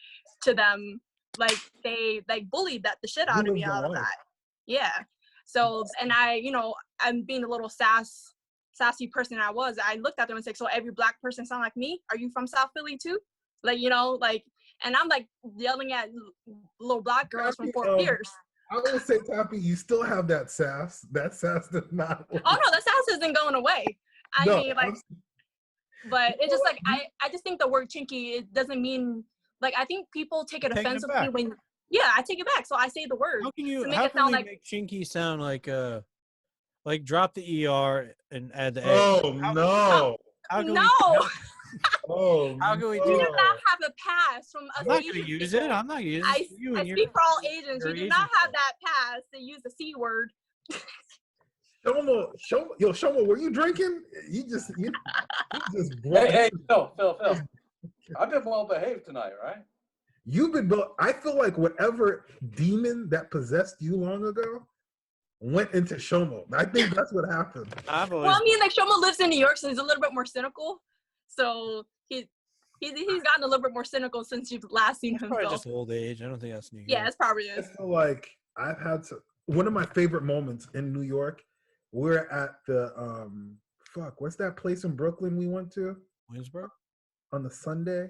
to them, like they like bullied the shit out of me out of that. Yeah. So, and I'm being a little sassy person I was. I looked at them and said, so every black person sound like me? Are you from South Philly too? Like, and I'm like yelling at little black girls from Fort Pierce. I will say, Tapy, you still have that sass. That sass does not. Oh no, the sass isn't going away. I mean, like, but it's just like I just think the word chinky, it doesn't mean like, I think people take it offensively when. Yeah, I take it back. So I say the word. How can you? To make How it can sound they like make chinky sound like drop the er and add the a? Oh no! How can no. Oh, How can we You do do that? not have a pass from us I'm not going to Asian use people. it. I'm not using I it. speak for all Asians. You do Asian not have folk. that pass to use the C word. Shomo, were you drinking? You just Hey, Phil. I've been well behaved tonight, right? You've been. I feel like whatever demon that possessed you long ago went into Shomo. I think that's what happened. Well, I mean, like Shomo lives in New York, so he's a little bit more cynical. So he's gotten a little bit more cynical since you've last seen him. Probably just old age. I don't think that's New York. Yeah, it's probably I is. feel like I've had one of my favorite moments in New York. We're at the what's that place in Brooklyn we went to? Williamsburg? On the Sunday?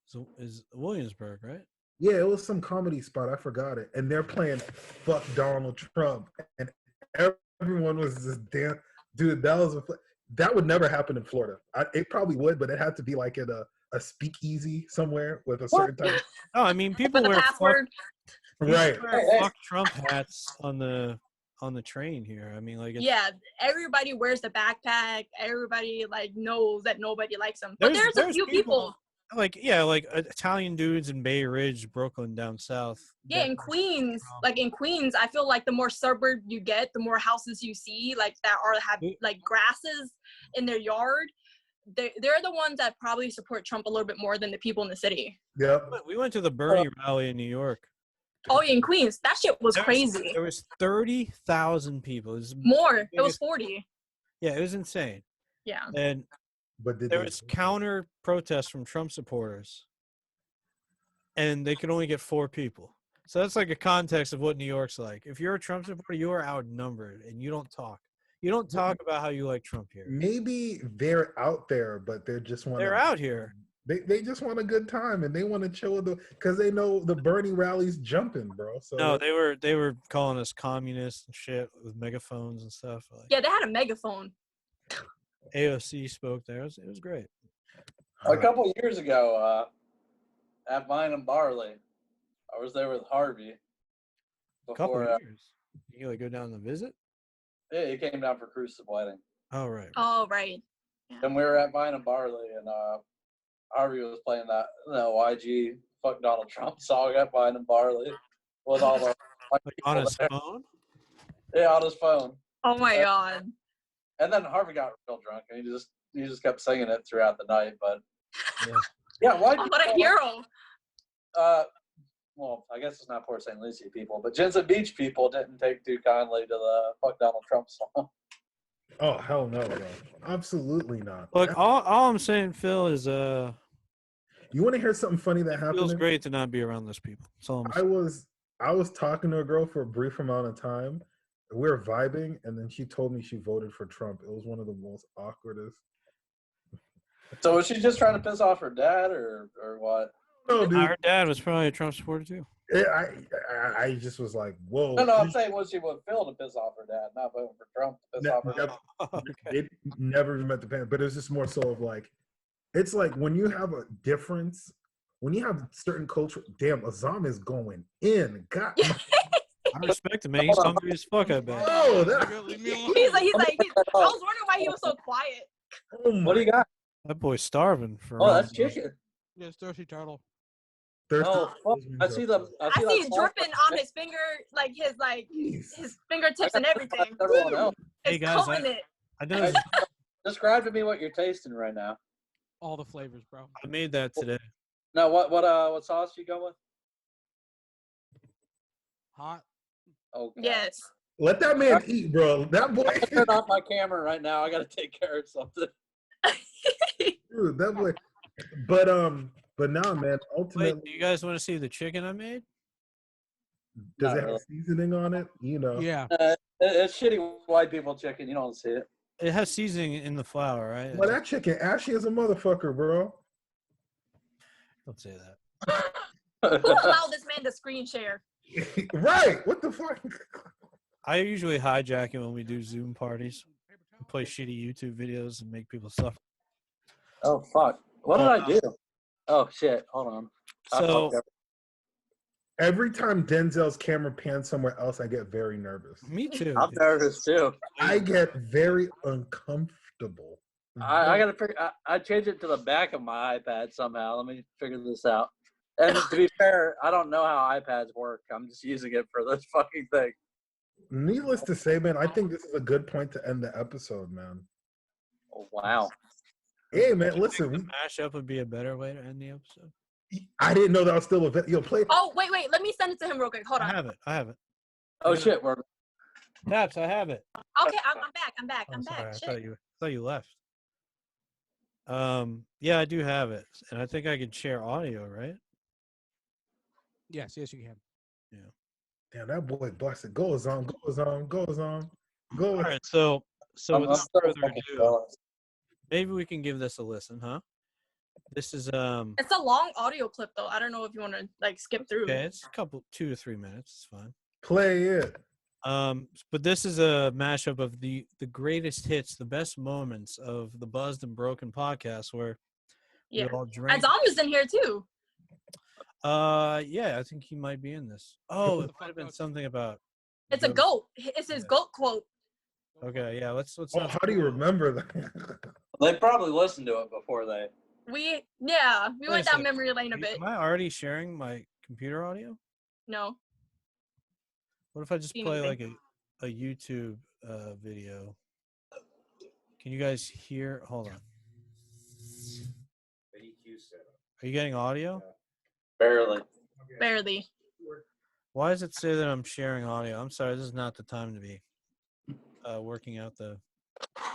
So is Williamsburg, right? Yeah, it was some comedy spot. I forgot it. And they're playing Fuck Donald Trump. And everyone was just damn. Dude, that would never happen in Florida. It probably would, but it had to be like at a speakeasy somewhere with a certain type of... Oh, I mean, people With a wear password. Right. fuck Trump hats on the train here. I mean, like, Yeah, everybody wears the backpack. Everybody like knows that nobody likes them. But there's a few people. Like, yeah, like Italian dudes in Bay Ridge, Brooklyn, down south. Yeah, in Queens, I feel like the more suburb you get, the more houses you see, like that have like grasses in their yard. They're the ones that probably support Trump a little bit more than the people in the city. Yep. We went to the Bernie rally in New York. Oh, yeah, in Queens, that shit was crazy. There was 30,000 people. It was 40. Yeah, it was insane. Yeah. And there was counter protests from Trump supporters, and they could only get 4 people. So that's like a context of what New York's like. If you're a Trump supporter, you are outnumbered, and you don't talk. You don't talk about how you like Trump here. Maybe they're out there, but they're out here. They just want a good time, and they want to chill with because they know the Bernie rally's jumping, bro. So no, they were calling us communists and shit with megaphones and stuff. Like, yeah, they had a megaphone. AOC spoke there. It was great. A couple of years ago, at Vine and Barley, I was there with Harvey. A couple of years. You like go down and visit? Yeah, he came down for Cruz's wedding. Oh, right. Oh, right. Yeah. And we were at Vine and Barley, and Harvey was playing that YG Fuck Donald Trump song at Vine and Barley with all the on his phone? Yeah, on his phone. Oh my god. And then Harvey got real drunk, and he just kept singing it throughout the night. But yeah, why? Oh, what a hero! Well, I guess it's not Port St. Lucie people, but Jensen Beach people didn't take too kindly to the Fuck Donald Trump song. Oh hell no, bro! Absolutely not. Look, all I'm saying, Phil, is you want to hear something funny that happened? It feels great to not be around those people. I was talking to a girl for a brief amount of time. We were vibing, and then she told me she voted for Trump. It was one of the most awkwardest. So was she just trying to piss off her dad, or what? No, dude. Her dad was probably a Trump supporter too. I just was like, whoa. No, I'm saying was she with Phil to piss off her dad, not voting for Trump to piss off her dad. They never even met the parent, but it was just more so of like, it's like when you have a difference, when you have certain culture. Damn, Azzam is going in. God. I respect him, man. He's hungry as fuck, I bet. Oh, He's like, I was wondering why he was so quiet. What do you got? That boy's starving for. Oh, that's chicken. Yes, thirsty turtle. Oh, fuck. I see I see dripping on his finger, like his fingertips and everything. Everyone else. Hey It's guys, coating it. I know. Describe to me what you're tasting right now. All the flavors, bro. I made that today. Now, what sauce you go with? Hot. Oh, God. Yes. Let that man eat, bro. That boy. Turn off my camera right now. I gotta take care of something. Dude, that boy. But nah, man. Ultimately, Wait, do you guys want to see the chicken I made? does Not it have really. seasoning on it? You know. Yeah. It's shitty white people chicken. You don't see it. It has seasoning in the flour, right? Well, that chicken ashy as a motherfucker, bro. Don't say that. Who allowed this man to screen share? Right. What the fuck? I usually hijack it when we do Zoom parties. We play shitty YouTube videos and make people suffer. Oh fuck! What did I do? Oh shit! Hold on. So Every time Denzel's camera pans somewhere else, I get very nervous. me too. I'm nervous too. I get very uncomfortable. I gotta figure. I changed it to the back of my iPad somehow. Let me figure this out. And to be fair, I don't know how iPads work. I'm just using it for this fucking thing. Needless to say, man, I think this is a good point to end the episode, man. Oh, wow. Hey, man, The listen, mashup would be a better way to end the episode. I didn't know that was still a video. Yo, play. Oh, wait. Let me send it to him real quick. Hold I on. have it. Oh shit, we're Taps, I have it. Okay, I'm back. Oh, I'm sorry, back. I Shit. thought you left. Yeah, I do have it, and I think I could share audio, right? Yes, you can. Damn, that boy busted. Go Azzam, go Azzam, go Azzam. Go. All right, so I'm without still further fucking ado, jealous. maybe we can give this a listen, huh? This is It's a long audio clip though. I don't know if you want to like skip through. okay. It's a couple 2 to 3 minutes. It's fine. Play it. But this is a mashup of the greatest hits, the best moments of the Buzzed and Broken podcast, where Yeah. we all drank. Azzam is in here too. Yeah, I think he might be in this. Oh, it might have been something about. It's a Joe- goat. It's his Yeah. goat quote. Okay, yeah. Let's. Oh, not- how do you remember that? They probably listened to it before they. We Wait went a down second. memory lane a bit. Am I already sharing my computer audio? No. What if I just See play anything. like a YouTube video? Can you guys hear? Hold on. Are you getting audio? Barely. Barely. Why does it say that I'm sharing audio? I'm sorry, this is not the time to be working out the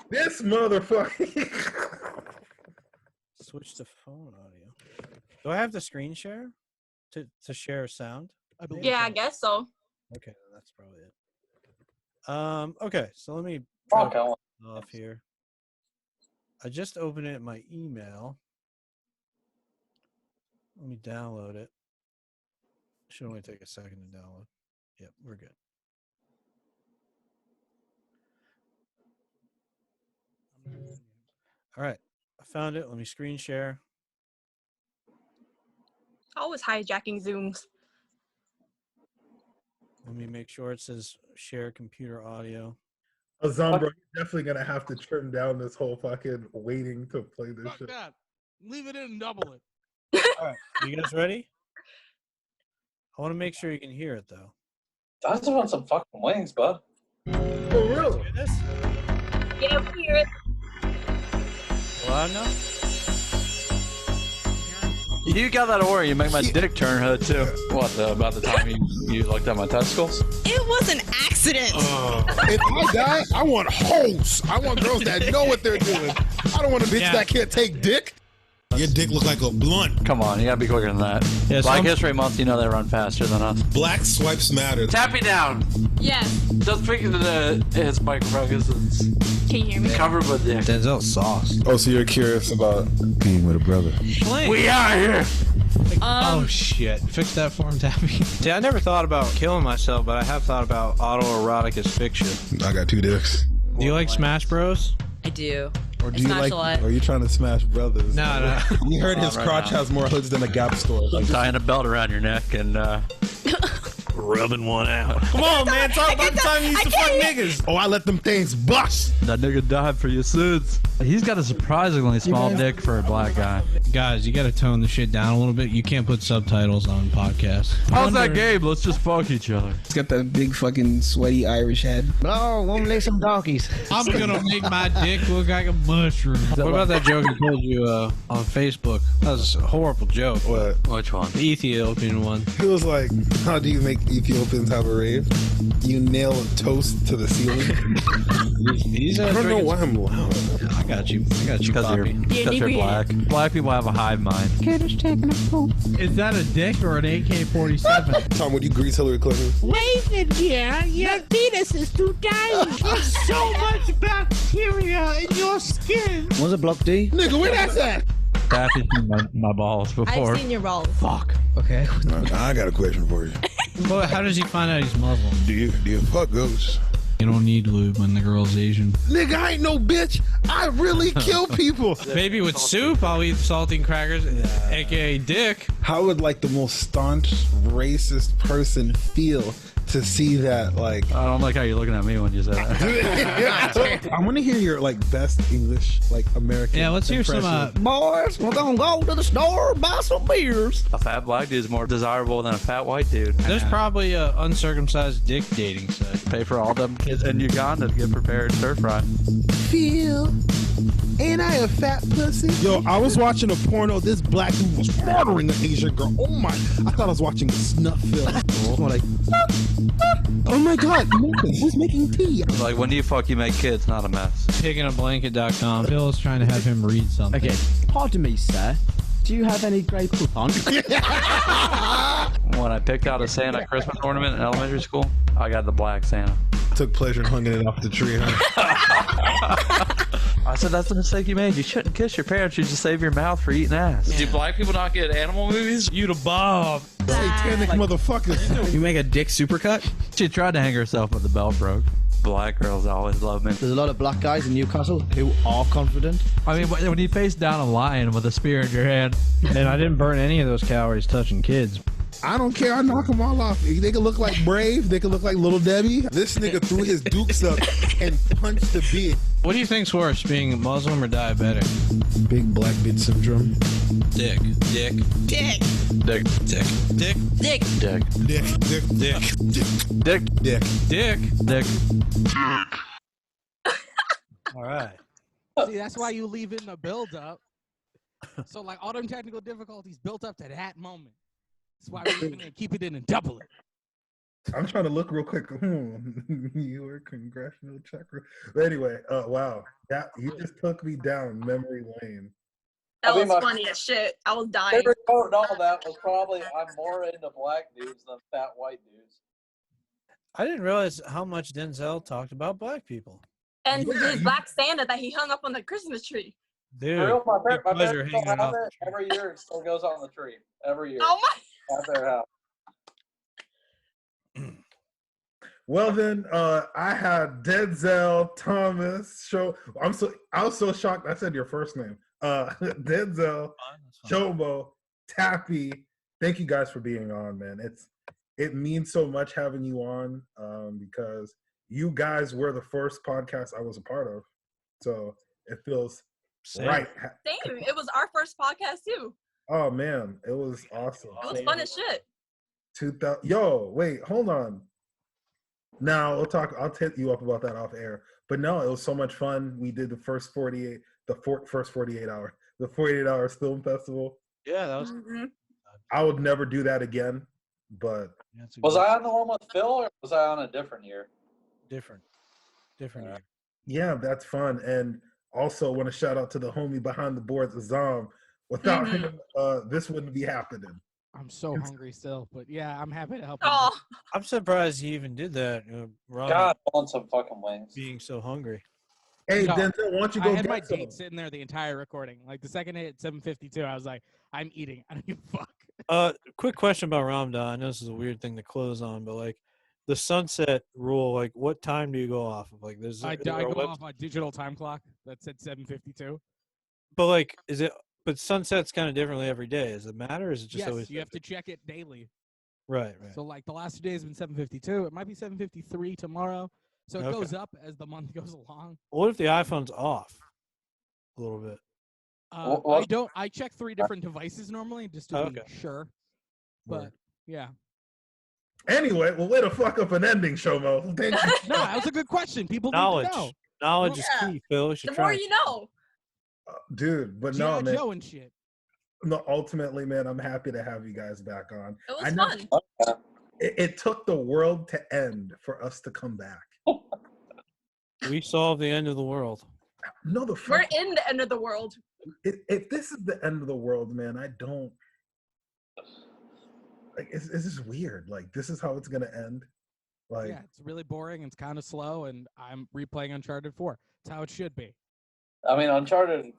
This motherfucker. switch to phone audio. Do I have the screen share to share sound? I believe. Yeah, I guess so. Okay, then that's probably it. Okay, so let me try Fuck, to Ellen. put it off here. I just opened it in my email. Let me download it. Should only take a second to download. Yep, we're good. All right, I found it. Let me screen share. Always hijacking Zooms. Let me make sure it says share computer audio. Azzam, bro, you're definitely gonna have to trim down this whole fucking waiting to play this Fuck shit. that. Leave it in and double it. All right, you guys ready? I want to make sure you can hear it though. I just want some fucking wings, bud. For real. Hear this? Yeah, we hear it. Loud enough? You got that award. You make my dick turn red too. What, about the time you looked at my testicles? It was an accident. If I die, I want hoes. I want girls that know what they're doing. I don't want a bitch Yeah. that can't take dick. Your dick look like a blunt. Come on, you gotta be quicker than that. Yeah, Black some- History Month, you know they run faster than us. Black swipes matter. Tappy down. Yes. Just speaking to his microphone. 'Cause it's Can you hear me? Covered with dick. Denzel sauce. Oh, so you're curious about being with a brother? We out here. Oh shit! Fix that for him, Tapy. See, I never thought about killing myself, but I have thought about autoerotic asphyxia. I got 2 dicks. Do you like Smash Bros? I do. Or do I you smash like? a lot. Or are you trying to smash brothers? No. We heard his Right crotch now. has more hoods than a Gap store. Like, Tying a belt around your neck and Rubbing one out. Come on, man. Talk about the time you used to fuck niggas. oh, I let them things bust. that nigga died for your sins. He's got a surprisingly small dick for a black guy. Guys, you got to tone the shit down a little bit. You can't put subtitles on podcasts. How's that game? Let's just fuck each other. It's got that big fucking sweaty Irish head. Oh, won't lay some donkeys. I'm gonna make my dick look like a mushroom. What about that joke I told you on Facebook? That was a horrible joke. What? Which one? The Ethiopian one. He was like, how do you make Ethiopians have a rave? You nail a toast to the ceiling. These I don't know why I'm loud. I got you. Because you're black. Black people have a hive mind. Is that a dick or an AK-47? Tom, would you grease Hillary Clinton? Wait a minute, your penis is too tiny. There's so much bacteria in your skin. What's a block D? Nigga, where that's at? Tappy's seen my balls before. I've seen your balls. Fuck. Okay. I got a question for you. Well, how does he find out he's Muslim? Do you fuck ghosts? You don't need lube when the girl's Asian. Nigga, I ain't no bitch. I really kill people. Maybe with soup, I'll eat saltine crackers, aka dick. How would like the most staunch racist person feel to see that? Like, I don't like how you're looking at me when you say that. I want to hear your like best English, like American. Yeah, let's hear some. impression. Boys, we're gonna go to the store, buy some beers. A fat black dude is more desirable than a fat white dude. There's probably a uncircumcised dick dating site. Pay for all them kids in Uganda to get prepared stir fry. Feel. Ain't I a fat pussy? Yo, I was watching a porno. This black dude was murdering an Asian girl. Oh my! I thought I was watching a snuff film. I'm like, oh my god, who's making tea? Like when you fuck, you make kids, not a mess. Pickinablanket.com. Phil is trying to have him read something. Okay, pardon me, sir. Do you have any grey coupon? When I picked out a Santa Christmas ornament in elementary school, I got the black Santa. Took pleasure in hanging it off the tree, huh? I said, that's the mistake you made. You shouldn't kiss your parents. You just save your mouth for eating ass. Do black people not get animal movies? You the Bob. Satanic motherfuckers. You make a dick supercut? She tried to hang herself, but the belt broke. Black girls always love me. There's a lot of black guys in Newcastle who are confident. I mean, when you face down a lion with a spear in your hand. And I didn't burn any of those calories touching kids. I don't care. I knock them all off. They can look like Brave. They can look like Little Debbie. This nigga threw his dukes up and punched the bitch. What do you think's worse, being Muslim or diabetic? Big black bitch syndrome. Dick. Dick. Dick. Dick. Dick. Dick. Dick. Dick. Dick. Dick. Dick. Dick. Dick. Dick. Dick. All right. See, that's why you leave in the build up. So like all them technical difficulties built up to that moment. That's why we leave it and keep it in and double it. I'm trying to look real quick. New York congressional checker. But anyway, wow, that you just took me down memory lane. That was funny as shit. I was dying. Favorite quote and all that was probably, I'm more into black dudes than fat white dudes. I didn't realize how much Denzel talked about black people. And the black Santa that he hung up on the Christmas tree. Dude, For real, my pleasure parents still hanging have out. it. Every year it still goes on the tree. Every year. Oh my! At their house. Well then, I had Denzel, Thomas, I was so shocked. I said your first name. Denzel, Shomo, Tapy. Thank you guys for being on, man. It means so much having you on because you guys were the first podcast I was a part of, so it feels right. Same. It was our first podcast too. Oh man, it was awesome. It was fun as shit. 2000. Yo, wait, hold on. Now I'll hit you up about that off air. But no, it was so much fun. We did the first 48 hours film festival. Yeah, that was. I would never do that again. But Was I on the one with Phil or was I on a different year? Different year. yeah, that's fun. And also want to shout out to the homie behind the boards, Azzam. Without him, this wouldn't be happening. I'm so hungry still, but yeah, I'm happy to help. Oh, I'm surprised he even did that. Ron, God, I want some fucking wings. being so hungry. Hey, No, Denzel, why don't you go I had get my some? date sitting there the entire recording. Like the second it hit 7:52, I was like, I'm eating. I don't give a fuck. Quick question about Ramadan. I know this is a weird thing to close on, but like the sunset rule, like what time do you go off of? Like, is I there a go off a digital time clock that said 7:52. But like, is it? But sunset's kind of differently every day. Does it matter? Or is it just Yes, always? you have to check it daily. Right. So like the last 2 days have been 7:52. It might be 7:53 tomorrow. So it Okay. goes up as the month goes along. What if the iPhone's off a little bit? I check 3 different devices normally just to be sure. But yeah. Anyway, well, way to fuck up an ending, Shomo. Thank you. No, that was a good question. People Knowledge. need to know. Knowledge is key, Phil. You should The try more it. you know. Dude, but G.I. no, man. Joe and shit. No, ultimately, man, I'm happy to have you guys back on. It was fun. It took the world to end for us to come back. We solved the end of the world. No, We're in the end of the world. If this is the end of the world, man, I don't. Like, it's just weird. Like, this is how it's gonna end. Like, Yeah, it's really boring. It's kind of slow, and I'm replaying Uncharted 4. It's how it should be. I mean, Uncharted,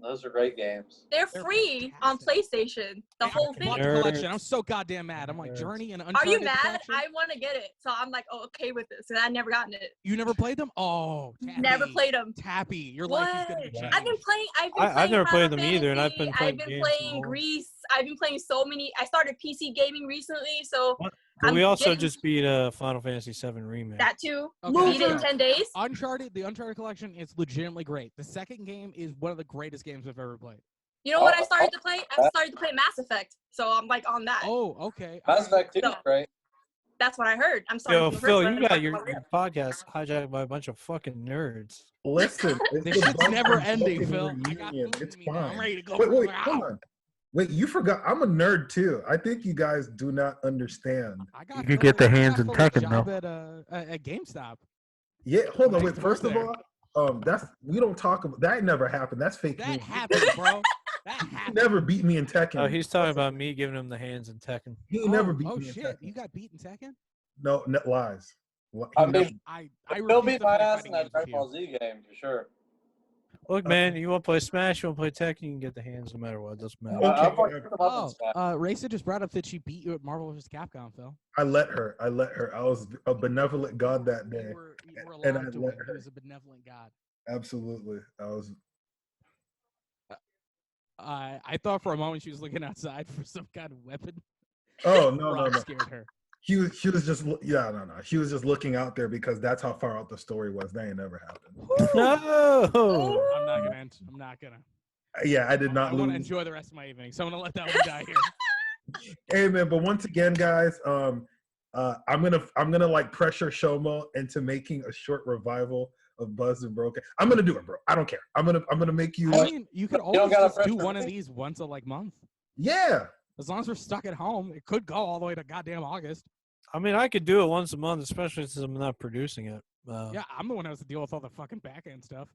those are great games. They're free on PlayStation. The whole thing. Bought the collection. I'm so goddamn mad. I'm like, Journey and Are Uncharted. you mad? collection? I want to get it, so I'm like, oh, okay with this, and I never gotten it. You never played them? Oh, Tappy. Never played them. Tappy, your What? life is gonna be changed. I've been playing. I've never played them Final either, and I've Fantasy, been playing I've been games playing and all. Grease. I've been playing so many. I started PC gaming recently, so But we also getting just beat Final Fantasy VII Remake. that too. Okay, Beat it in so 10 days. The Uncharted collection is legitimately great. The second game is one of the greatest games I've ever played. You know what I started to play? I started to play Mass Effect, so I'm like on that. Oh, okay. Mass Effect 2 is great. That's what I heard. I'm sorry. Yo, Phil, you got your podcast hijacked by a bunch of fucking nerds. listen, it's This the shit's Bunch never of ending, fucking Phil. I got reunion. food It's in me now. fine. I'm ready to go. Wait, hold on. Wait, you forgot. I'm a nerd too. I think you guys do not understand. You could get the hands in Tekken, job though. at GameStop. Yeah, hold on. I Wait, used to first work of all, we don't talk about that. Never happened. That's fake That news. happened, bro. That He happened. never beat me in Tekken. Oh, he's talking about me giving him the hands in Tekken. He never beat Oh me in shit! Tekken. You got beat in Tekken? No, lies. I He never- mean, I He'll refuse beat to my play ass fighting in that games with Dragon Ball Z game for sure. Look, man, you want to play Smash, you want to play Tekken, you can get the hands no matter what. Doesn't matter. Okay, I'll fucking whatever. come up and smash. Raisa just brought up that she beat you at Marvel vs. Capcom, Phil. I let her. I was a benevolent god that day. You were And allowed I to let win. her. He was a benevolent god. Absolutely. I was. I thought for a moment she was looking outside for some kind of weapon. Oh no. Rob scared her. She was just no. She was just looking out there because that's how far out the story was. That ain't never happened. No. I'm not gonna. Yeah, I did not I want to lose. enjoy the rest of my evening, so I'm gonna let that one die here. Hey man, but once again, guys, I'm gonna like pressure Shomo into making a short revival of Buzz and Broken. I'm gonna do it, bro. I don't care. I'm gonna make you. I mean, you could don't always gotta just do pressure one of me. these once a month. Yeah. As long as we're stuck at home, it could go all the way to goddamn August. I mean, I could do it once a month, especially since I'm not producing it. Yeah, I'm the one who has to deal with all the fucking back end stuff.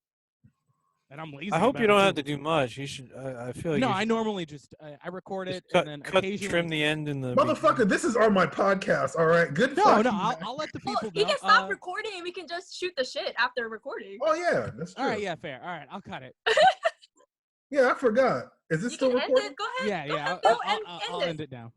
And I'm lazy. I hope about you it, don't too. have to do much. You should. I feel like No, you I should normally just I record just it cut, and then cut, occasionally trim the end in the Motherfucker, this is on my podcast, all right? Good No, fucking- no, I'll let the people He know. can stop recording and we can just shoot the shit after recording. Oh, yeah, that's true. All right, yeah, fair. All right, I'll cut it. Yeah, I forgot. Is it You still can end recording? it. Go ahead. Yeah, Go yeah. ahead, Phil, I'll end end it now.